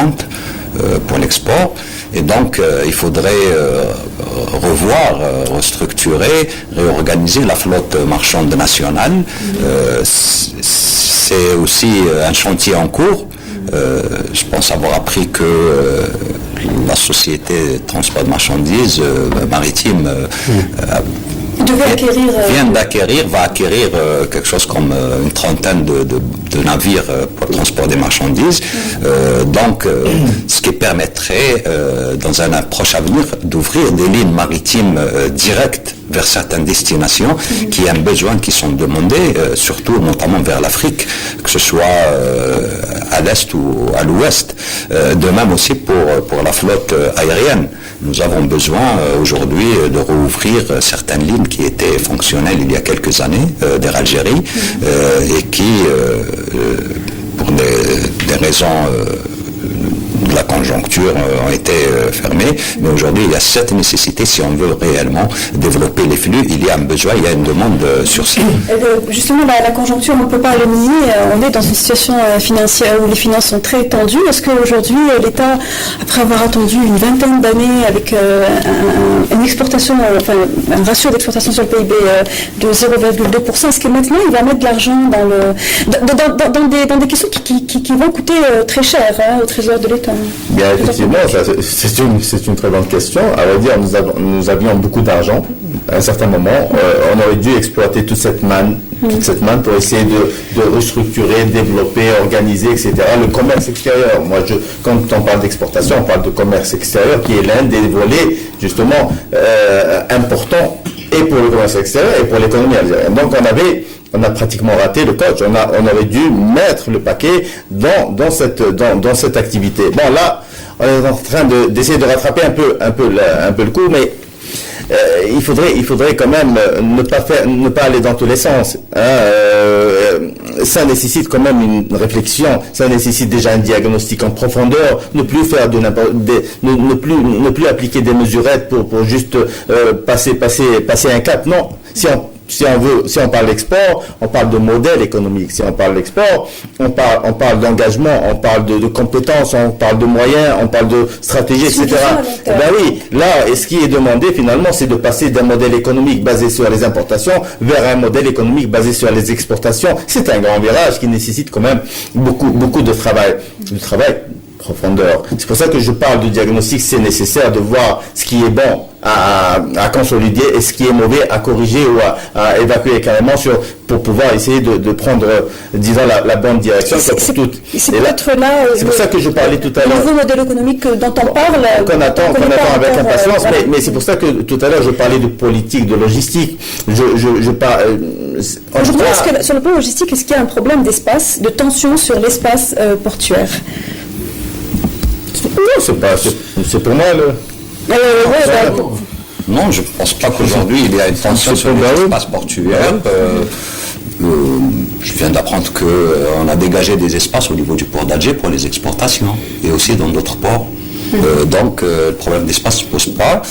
pour l'export, et donc il faudrait revoir, restructurer, réorganiser la flotte marchande nationale. C'est aussi un chantier en cours. Je pense avoir appris que la société de transport de marchandises maritime va acquérir quelque chose comme une trentaine de navires pour le transport des marchandises. Ce qui permettrait, dans un proche avenir, d'ouvrir des lignes maritimes directes vers certaines destinations qui ont un besoin, qui sont demandés, surtout notamment vers l'Afrique, que ce soit à l'est ou à l'ouest. De même aussi pour la flotte aérienne. Nous avons besoin aujourd'hui de rouvrir certaines lignes qui étaient fonctionnelles il y a quelques années d'Air Algérie et qui, pour des raisons de la conjoncture, ont été fermées. Mais aujourd'hui, il y a cette nécessité, si on veut réellement développer les flux, il y a un besoin, il y a une demande sur ça. Justement, la conjoncture, on ne peut pas le nier. On est dans une situation financière où les finances sont très tendues. Est-ce qu'aujourd'hui, l'État, après avoir attendu une vingtaine d'années avec une exportation, un ratio d'exportation sur le PIB de 0,2%, est-ce que maintenant, il va mettre de l'argent dans des questions qui vont coûter très cher au trésor de l'État? Bien, effectivement, c'est une très bonne question. À vrai dire, nous avions beaucoup d'argent à un certain moment. On aurait dû exploiter toute cette manne pour essayer de restructurer, développer, organiser, etc. Le commerce extérieur. Quand on parle d'exportation, on parle de commerce extérieur qui est l'un des volets justement importants et pour le commerce extérieur et pour l'économie algérienne. Donc on a pratiquement raté le coche. On aurait dû mettre le paquet dans cette activité. Bon, là, on est en train d'essayer de rattraper un peu le coup, mais il faudrait quand même ne pas aller dans tous les sens. Ça nécessite quand même une réflexion. Ça nécessite déjà un diagnostic en profondeur. Ne plus faire ne plus appliquer des mesurettes pour juste passer un cap. Non. Si on parle d'export, on parle de modèle économique. Si on parle d'export, on parle d'engagement, on parle de compétences, on parle de moyens, on parle de stratégie, etc. Ben oui, là, et ce qui est demandé finalement, c'est de passer d'un modèle économique basé sur les importations vers un modèle économique basé sur les exportations. C'est un grand virage qui nécessite quand même beaucoup de travail. Profondeur. C'est pour ça que je parle de diagnostic, c'est nécessaire de voir ce qui est bon à consolider et ce qui est mauvais à corriger ou à évacuer carrément pour pouvoir essayer de prendre, disons, la bonne direction. C'est peut-être là. C'est pour ça que je parlais tout à l'heure. Le nouveau modèle économique dont on parle. Qu'on attend avec impatience, mais c'est pour ça que tout à l'heure je parlais de politique, de logistique. Je parle. Sur le plan logistique, est-ce qu'il y a un problème d'espace, de tension sur l'espace portuaire? Non, c'est pour moi non, je ne pense pas qu'aujourd'hui il y a une tension sur l'espace portuaire. Je viens d'apprendre qu'on a dégagé des espaces au niveau du port d'Alger pour les exportations et aussi dans d'autres ports. Donc le problème d'espace ne se pose pas.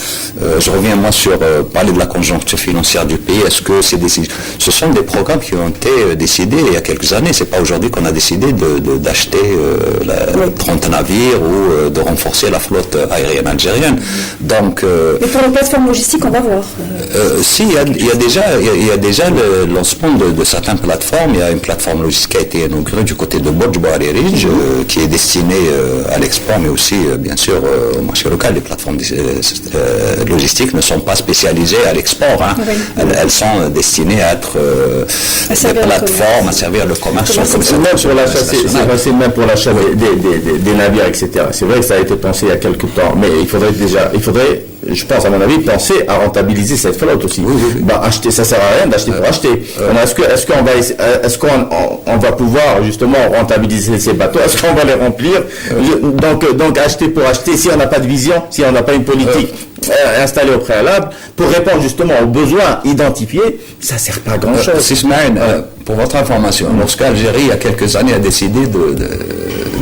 Je reviens moi sur parler de la conjoncture financière du pays. Est-ce que ce sont des programmes qui ont été décidés il y a quelques années? C'est pas aujourd'hui qu'on a décidé d'acheter 30 navires ou de renforcer la flotte aérienne algérienne. Donc mais pour les plateformes logistiques, on va voir. Si, il y a déjà le lancement de certaines plateformes. Il y a une plateforme logistique qui a été inaugurée du côté de Bodj Bouari Ridge, qui est destinée à l'export, mais aussi bien sûr au marché local. Les plateformes logistiques ne sont pas spécialisées à l'export. Elles sont destinées à être des plateformes, à servir le commerce. Même sur l'achat, c'est même pour l'achat des navires, etc. C'est vrai que ça a été pensé il y a quelques temps, mais il faudrait, je pense à mon avis, penser à rentabiliser cette flotte aussi. Acheter, ça sert à rien d'acheter pour acheter. Est-ce qu'on va pouvoir justement rentabiliser ces bateaux? Est-ce qu'on va les remplir? Donc acheter pour acheter, si on n'a pas de vision, si on n'a pas une politique installée au préalable, pour répondre justement aux besoins identifiés, ça ne sert pas à grand chose. Sismaïn, pour votre information, lorsque l'Algérie, il y a quelques années, a décidé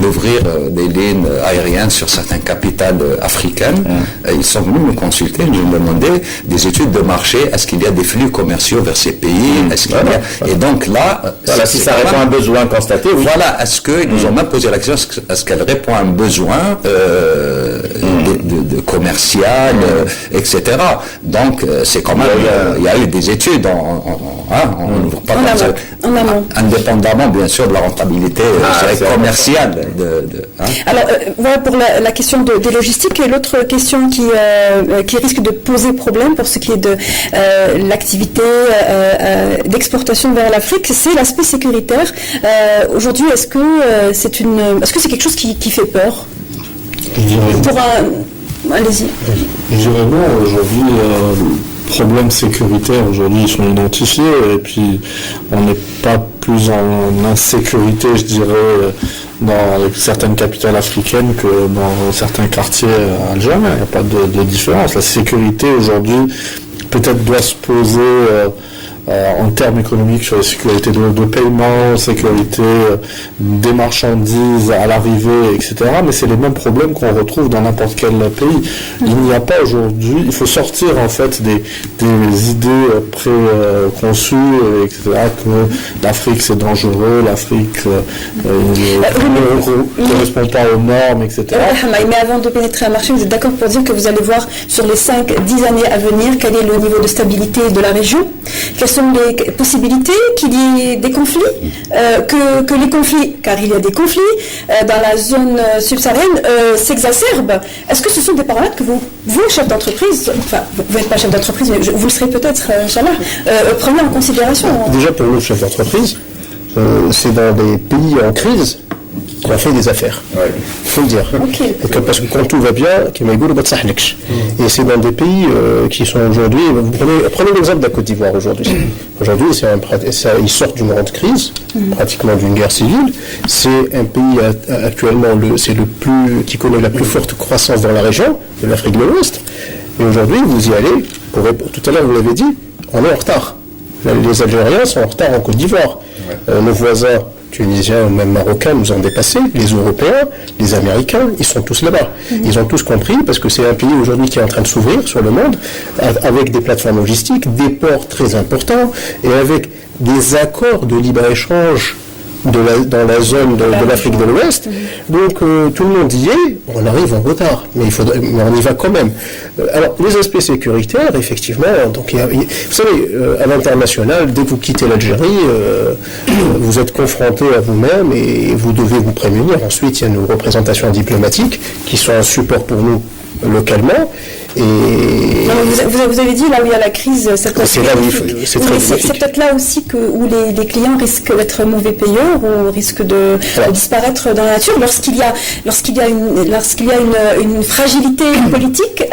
d'ouvrir des lignes aériennes sur certaines capitales africaines, ils sont venus me consulter, nous demander des études de marché. Est-ce qu'il y a des flux commerciaux vers ces pays? Et donc là, si ça répond à un besoin constaté, oui. Voilà, est-ce qu'ils nous ont même posé la question, est-ce qu'elle répond à un besoin de commercial, etc. Donc c'est quand même, il y a eu des études, on n'ouvre pas comme ça, indépendamment bien sûr de la rentabilité commerciale. Alors voilà pour la question des logistiques. Et l'autre question qui risque de poser problème pour ce qui est de l'activité d'exportation vers l'Afrique, c'est l'aspect sécuritaire. Aujourd'hui, est-ce que c'est quelque chose qui fait peur? Allez-y. Je dirais non. Aujourd'hui, problèmes sécuritaires, aujourd'hui, ils sont identifiés et puis on n'est pas plus en insécurité, je dirais, dans certaines capitales africaines que dans certains quartiers algériens. Il n'y a pas de différence. La sécurité, aujourd'hui, peut-être doit se poser en termes économiques sur la sécurité de paiement, sécurité des marchandises à l'arrivée, etc. Mais c'est les mêmes problèmes qu'on retrouve dans n'importe quel pays. Il n'y a pas aujourd'hui, il faut sortir en fait des idées préconçues, etc. que l'Afrique c'est dangereux, l'Afrique ne correspond pas aux normes, etc. Mais avant de pénétrer un marché, vous êtes d'accord pour dire que vous allez voir sur les 5-10 années à venir quel est le niveau de stabilité de la région? Quelles sont les possibilités qu'il y ait des conflits, que les conflits, car il y a des conflits dans la zone subsaharienne, s'exacerbent? Est-ce que ce sont des paramètres que vous chef d'entreprise, enfin, vous n'êtes pas chef d'entreprise, mais vous le serez peut-être, Inch'Allah, prenez en considération? Déjà, pour nous, chef d'entreprise, c'est dans des pays en crise qu'on a fait des affaires. Il faut le dire. Parce que quand tout va bien, et c'est dans des pays qui sont aujourd'hui, prenez l'exemple de la Côte d'Ivoire aujourd'hui. Aujourd'hui, ils sortent d'une grande crise, pratiquement d'une guerre civile. C'est un pays actuellement, qui connaît la plus forte croissance dans la région, de l'Afrique de l'Ouest. Et aujourd'hui, vous y allez, tout à l'heure vous l'avez dit, on est en retard. Les Algériens sont en retard en Côte d'Ivoire. Nos voisins tunisiens ou même marocains nous ont dépassés, les Européens, les Américains, ils sont tous là-bas. Ils ont tous compris, parce que c'est un pays aujourd'hui qui est en train de s'ouvrir sur le monde, avec des plateformes logistiques, des ports très importants, et avec des accords de libre-échange dans la zone de l'Afrique de l'Ouest. Donc tout le monde y est, on arrive en retard, mais on y va quand même. Alors les aspects sécuritaires, effectivement, donc vous savez, à l'international, dès que vous quittez l'Algérie, vous êtes confronté à vous-même et vous devez vous prémunir. Ensuite, il y a nos représentations diplomatiques qui sont un support pour nous localement. Vous avez dit là où il y a la crise, c'est peut-être là aussi où les clients risquent d'être mauvais payeurs ou risquent de disparaître dans la nature. Lorsqu'il y a une fragilité politique,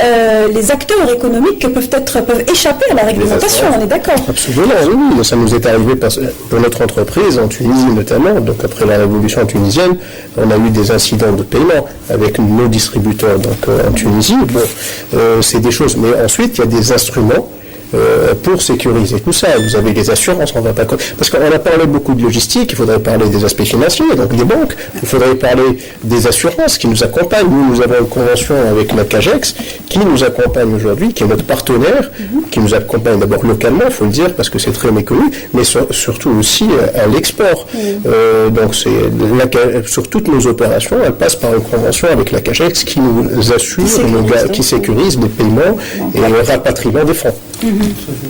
les acteurs économiques peuvent échapper à la réglementation, on est d'accord? Absolument, oui. Ça nous est arrivé pour notre entreprise en Tunisie notamment. Donc après la révolution tunisienne, on a eu des incidents de paiement avec nos distributeurs en Tunisie. C'est des choses, mais ensuite il y a des instruments pour sécuriser tout ça. Vous avez les assurances, on va pas... Parce qu'on a parlé beaucoup de logistique, il faudrait parler des aspects financiers, donc des banques, il faudrait parler des assurances qui nous accompagnent. Nous avons une convention avec la CAGEX qui nous accompagne aujourd'hui, qui est notre partenaire, qui nous accompagne d'abord localement, il faut le dire, parce que c'est très méconnu, mais surtout aussi à l'export. Donc sur toutes nos opérations, elles passent par une convention avec la CAGEX qui nous assure, qui sécurise les paiements et le rapatriement des fonds.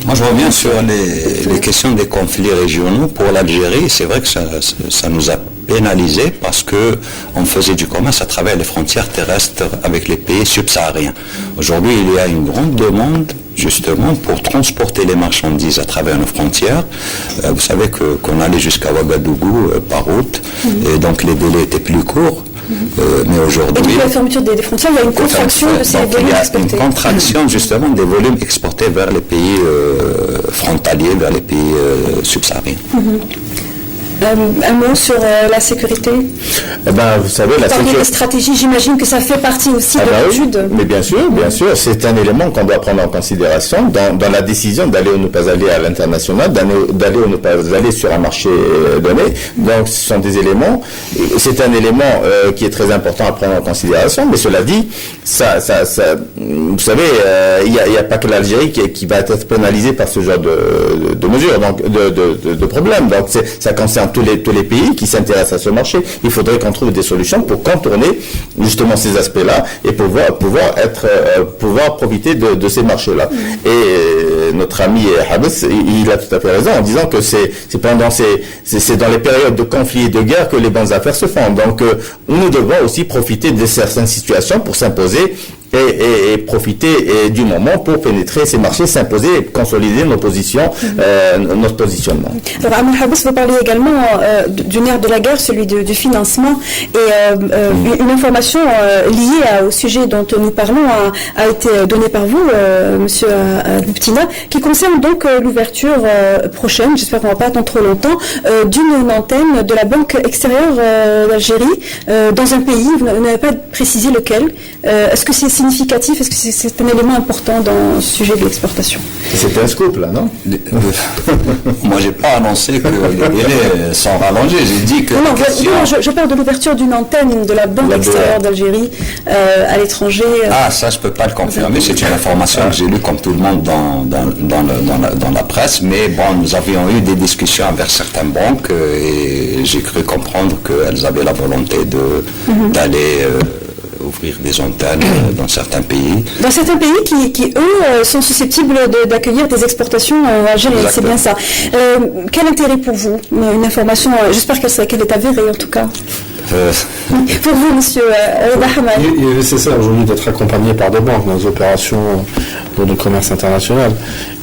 Moi, je reviens sur les questions des conflits régionaux. Pour l'Algérie, c'est vrai que ça nous a pénalisé parce qu'on faisait du commerce à travers les frontières terrestres avec les pays subsahariens. Aujourd'hui, il y a une grande demande justement pour transporter les marchandises à travers nos frontières. Vous savez qu'on allait jusqu'à Ouagadougou par route, et donc les délais étaient plus courts. Mais aujourd'hui... Et depuis la fermeture des frontières, il y a une contraction de ces volumes exportés. Il y a une contraction justement des volumes exportés vers les pays frontaliers, vers les pays subsahariens. Un mot sur la sécurité. Vous savez, la sécurité... des stratégies, j'imagine que ça fait partie aussi de l'étude. Oui, mais bien sûr, c'est un élément qu'on doit prendre en considération dans la décision d'aller ou ne pas aller à l'international, d'aller ou ne pas aller sur un marché donné. Donc, ce sont des éléments. C'est un élément qui est très important à prendre en considération. Mais cela dit, vous savez, il n'y a pas que l'Algérie qui va être pénalisée par ce genre de mesures, donc de problèmes. Donc, ça concerne tous les pays qui s'intéressent à ce marché. Il faudrait qu'on trouve des solutions pour contourner justement ces aspects-là et pouvoir profiter de ces marchés-là. Et notre ami Habs, il a tout à fait raison en disant que c'est dans les périodes de conflits et de guerre que les bonnes affaires se font. Donc nous devons aussi profiter de certaines situations pour s'imposer et profiter du moment pour pénétrer ces marchés, s'imposer et consolider nos positions, notre positionnement. Alors, Amoul Habs, vous parlez également du nerf de la guerre, celui du financement, et une information liée au sujet dont nous parlons a été donnée par vous, Monsieur Boubtina, qui concerne donc l'ouverture prochaine, j'espère qu'on ne va pas attendre trop longtemps, d'une antenne de la Banque extérieure d'Algérie dans un pays, vous n'avez pas précisé lequel. Est-ce que c'est significatif? Est-ce que c'est un élément important dans ce sujet de l'exportation? C'est un scoop là, non? Moi, j'ai pas annoncé que les délais sont rallongés. J'ai dit que... Non, je parle de l'ouverture d'une antenne de la Banque extérieure d'Algérie à l'étranger. Ça, je peux pas le confirmer. C'est une information que j'ai lue comme tout le monde dans la presse. Mais bon, nous avions eu des discussions avec certaines banques et j'ai cru comprendre qu'elles avaient la volonté d'aller... ouvrir des antennes dans certains pays. Dans certains pays qui eux, sont susceptibles d'accueillir des exportations algériennes, c'est bien ça. Quel intérêt pour vous? Une information, j'espère qu'elle est avérée en tout cas. Pour vous, monsieur Bahman. Il est nécessaire aujourd'hui d'être accompagné par des banques dans les opérations de commerce international.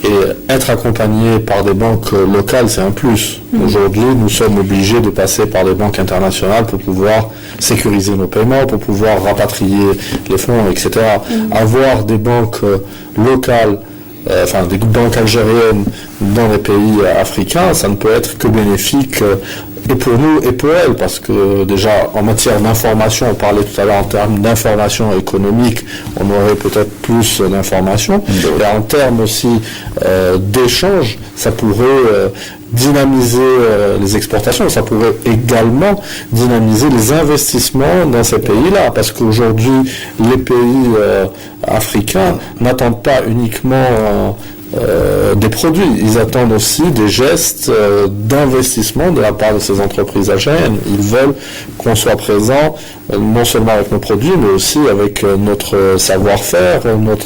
Et être accompagné par des banques locales, c'est un plus. Aujourd'hui, nous sommes obligés de passer par des banques internationales pour pouvoir sécuriser nos paiements, pour pouvoir rapatrier les fonds, etc. Avoir des banques locales, des banques algériennes dans les pays africains, ça ne peut être que bénéfique et pour nous et pour elles, parce que déjà en matière d'information, on parlait tout à l'heure en termes d'information économique, on aurait peut-être plus d'informations, et en termes aussi d'échange, ça pourrait dynamiser les exportations, ça pourrait également dynamiser les investissements dans ces pays-là, parce qu'aujourd'hui, les pays africains n'attendent pas uniquement des produits. Ils attendent aussi des gestes d'investissement de la part de ces entreprises algériennes. Ils veulent qu'on soit présent non seulement avec nos produits, mais aussi avec notre savoir-faire, nos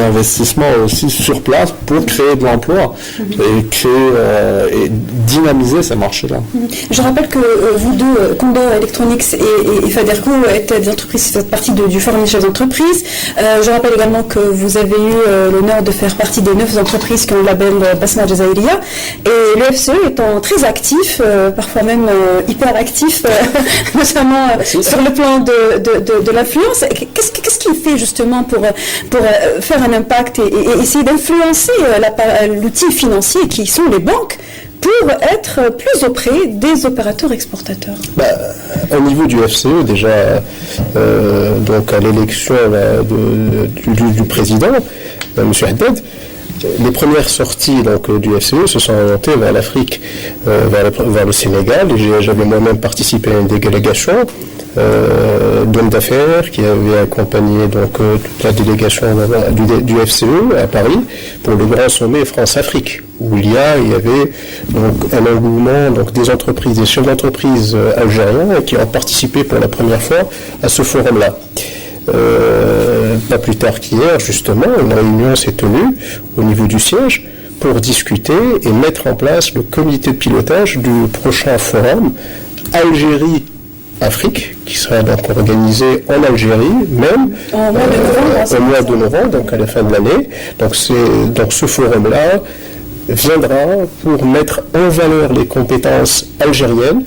investissements aussi sur place pour créer de l'emploi et dynamiser ces marchés-là. Je rappelle que vous deux, Condor Electronics et Faderco, êtes des entreprises, faites partie du Forum des chefs d'entreprise. Je rappelle également que vous avez eu l'honneur de faire partie des 9 entreprises qui ont le label Basma Jazairiya. Et le FCE étant très actif, parfois même hyper actif, notamment sur le plan de l'influence. Qu'est-ce qu'il fait justement pour faire un impact et essayer d'influencer l'outil financier qui sont les banques pour être plus auprès des opérateurs exportateurs? Au niveau du FCE, déjà, donc à l'élection du président, M. Haddad, les premières sorties du FCE se sont orientées vers l'Afrique, vers le Sénégal, et j'avais moi-même participé à une délégation d'hommes d'affaires qui avait accompagné toute la délégation du FCE à Paris pour le grand sommet France-Afrique, où il y avait un engouement des entreprises, des chefs d'entreprise algériens qui ont participé pour la première fois à ce forum-là. Pas plus tard qu'hier, justement, une réunion s'est tenue au niveau du siège pour discuter et mettre en place le comité de pilotage du prochain forum Algérie-Afrique, qui sera donc organisé en Algérie, même au mois de novembre, donc à la fin de l'année. Donc ce forum-là viendra pour mettre en valeur les compétences algériennes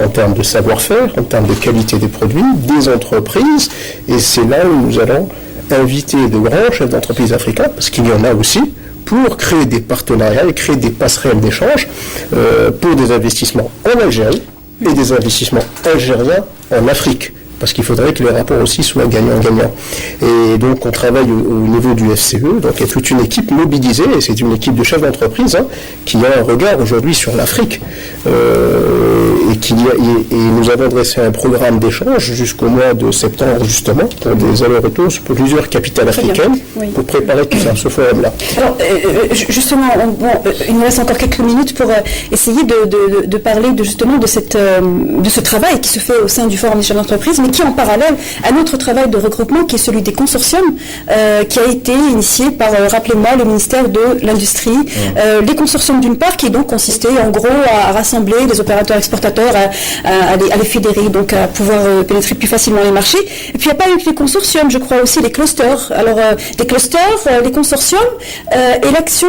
en termes de savoir-faire, en termes de qualité des produits, des entreprises, et c'est là où nous allons inviter de grands chefs d'entreprise africains, parce qu'il y en a aussi, pour créer des partenariats et créer des passerelles d'échange pour des investissements en Algérie et des investissements algériens en Afrique, parce qu'il faudrait que le rapport aussi soit gagnant-gagnant. Et donc on travaille au niveau du FCE, donc il y a toute une équipe mobilisée, et c'est une équipe de chefs d'entreprise qui a un regard aujourd'hui sur l'Afrique, et nous avons dressé un programme d'échange jusqu'au mois de septembre, justement, pour des allers-retours pour plusieurs capitales africaines, pour préparer tout ça, ce forum-là. Alors, justement, il nous reste encore quelques minutes pour essayer de parler justement de ce travail qui se fait au sein du Forum des chefs d'entreprise, mais qui en parallèle un autre travail de regroupement qui est celui des consortiums, qui a été initié par, rappelez-moi, le ministère de l'Industrie. Les consortiums d'une part, qui donc consistaient en gros à rassembler les opérateurs exportateurs, à les fédérer, donc à pouvoir pénétrer plus facilement les marchés. Et puis il n'y a pas eu que les consortiums, je crois aussi les clusters. Alors les clusters, les consortiums et l'action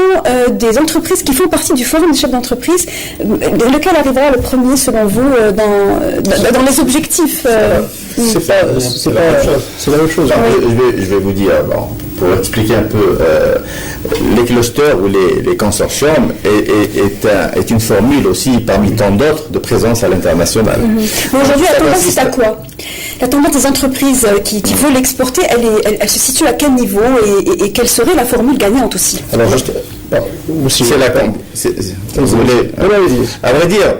des entreprises qui font partie du Forum des chefs d'entreprise, lequel arrivera le premier selon vous dans les objectifs C'est la même chose. Je vais vous dire, pour expliquer un peu, les clusters ou les consortiums est une formule aussi parmi tant d'autres de présence à l'international. Aujourd'hui, la tendance c'est à quoi? La tendance des entreprises qui veulent exporter, elle se situe à quel niveau et quelle serait la formule gagnante aussi? Alors juste, c'est la vous voulez, à vrai dire,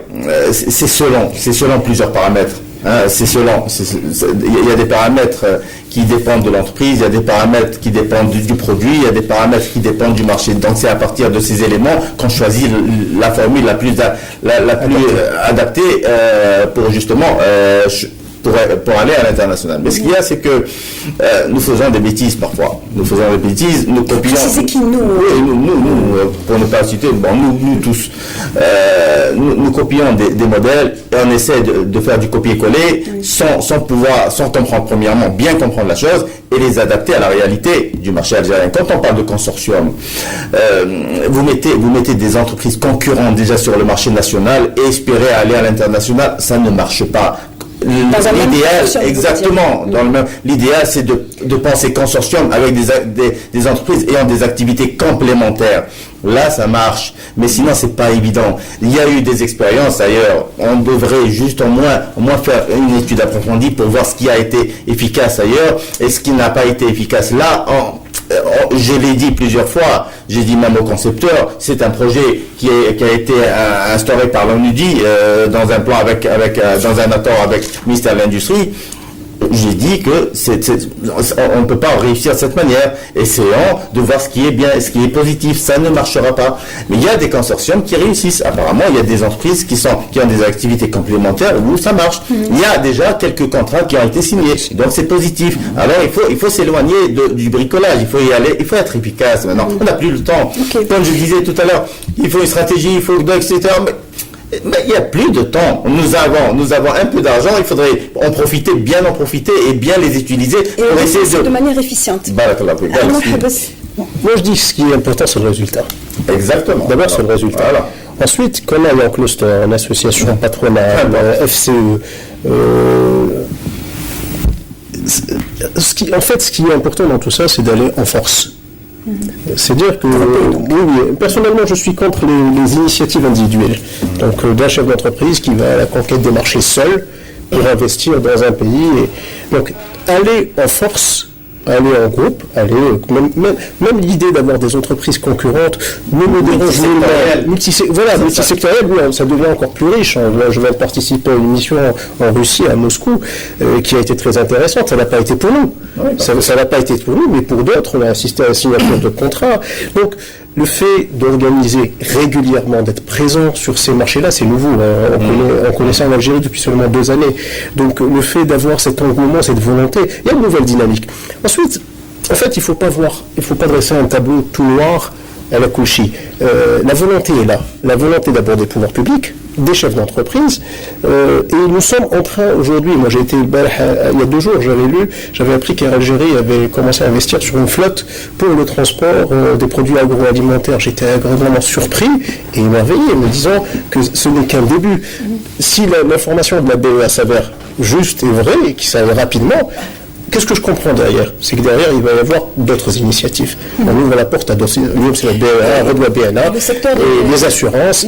c'est selon plusieurs paramètres. Il y a des paramètres qui dépendent de l'entreprise, il y a des paramètres qui dépendent du produit, il y a des paramètres qui dépendent du marché. Donc c'est à partir de ces éléments qu'on choisit la formule la plus adaptée pour justement pour aller à l'international. Mais ce qu'il y a, c'est que nous faisons des bêtises parfois. Nous copions. C'est qui nous? Oui, nous, pour ne pas citer, nous tous. Nous copions des modèles et on essaie de faire du copier-coller sans comprendre, premièrement, bien comprendre la chose et les adapter à la réalité du marché algérien. Quand on parle de consortium, vous mettez des entreprises concurrentes déjà sur le marché national et espérer aller à l'international, ça ne marche pas. L'idéal, exactement, l'idéal c'est de penser consortium avec des entreprises ayant des activités complémentaires. Là, ça marche, mais sinon c'est pas évident. Il y a eu des expériences ailleurs. On devrait juste au moins faire une étude approfondie pour voir ce qui a été efficace ailleurs et ce qui n'a pas été efficace. Là, je l'ai dit plusieurs fois, j'ai dit même au concepteur, c'est un projet qui a été instauré par l'ONUDI dans un plan dans un accord avec le ministère de l'Industrie. j'ai dit que on ne peut pas réussir de cette manière. Essayons de voir ce qui est bien et ce qui est positif. Ça ne marchera pas. Mais il y a des consortiums qui réussissent. Apparemment, il y a des entreprises qui ont des activités complémentaires où ça marche. Il y a déjà quelques contrats qui ont été signés. Donc c'est positif. Alors il faut s'éloigner du bricolage. Il faut y aller. Il faut être efficace maintenant. On n'a plus le temps. Comme je disais tout à l'heure, il faut une stratégie, il faut etc. Mais il n'y a plus de temps. Nous avons un peu d'argent, il faudrait en profiter et bien les utiliser et pour essayer de manière efficiente. Moi je dis que ce qui est important c'est le résultat. Exactement. D'abord c'est le résultat. Voilà. Ensuite, comme il y a un cluster, une association patronale, FCE, ce qui est important dans tout ça, c'est d'aller en force. C'est-à-dire que, oui, personnellement, je suis contre les initiatives individuelles. Donc, d'un chef d'entreprise qui va à la conquête des marchés seul pour investir dans un pays. Donc, aller en force, aller en groupe, même l'idée d'avoir des entreprises concurrentes ne me dérange pas. Multisectoriel, oui, ça devient encore plus riche. Je vais participer à une mission en Russie, à Moscou, qui a été très intéressante. Ça n'a pas été pour nous. Ça n'a pas été pour nous, mais pour d'autres, on a assisté à la signature de contrats. Donc, le fait d'organiser régulièrement, d'être présent sur ces marchés-là, c'est nouveau. On connaît ça en Algérie depuis seulement 2 années. Donc le fait d'avoir cet engouement, cette volonté, il y a une nouvelle dynamique. Ensuite, en fait, il ne faut pas dresser un tableau tout noir à la Kouchi. La volonté est là. La volonté d'abord des pouvoirs publics, des chefs d'entreprise, et nous sommes en train aujourd'hui, moi j'ai été il y a 2 jours, j'avais appris qu'Algérie avait commencé à investir sur une flotte pour le transport des produits agroalimentaires. J'étais agréablement surpris et émerveillé, me disant que ce n'est qu'un début. Si l'information de la BEA s'avère juste et vraie, et qui s'avère rapidement, qu'est-ce que je comprends derrière? C'est que derrière, il va y avoir d'autres initiatives. On ouvre la porte à d'autres. C'est la BEA, Redwa BNA, et les assurances,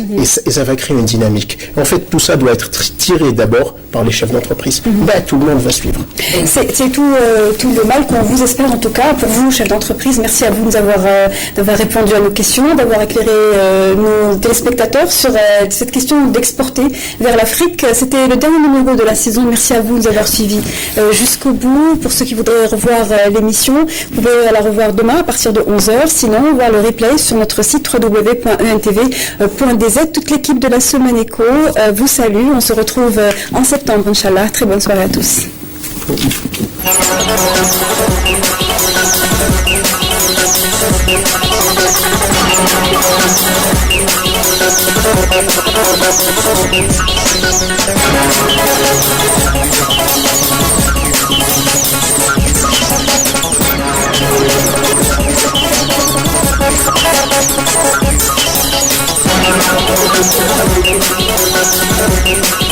et ça va créer une dynamique. En fait, tout ça doit être tiré d'abord par les chefs d'entreprise. Tout le monde va suivre. C'est tout le mal qu'on vous espère, en tout cas, pour vous, chefs d'entreprise. Merci à vous d'avoir répondu à nos questions, d'avoir éclairé nos téléspectateurs sur cette question d'exporter vers l'Afrique. C'était le dernier numéro de la saison. Merci à vous de nous avoir suivis jusqu'au bout. Pour ceux qui voudraient revoir l'émission, vous pouvez la revoir demain à partir de 11h. Sinon, voir le replay sur notre site www.entv.dz. Toute l'équipe de la Semaine Éco vous salue. On se retrouve en septembre, Inch'Allah. Très bonne soirée à tous. Thank you.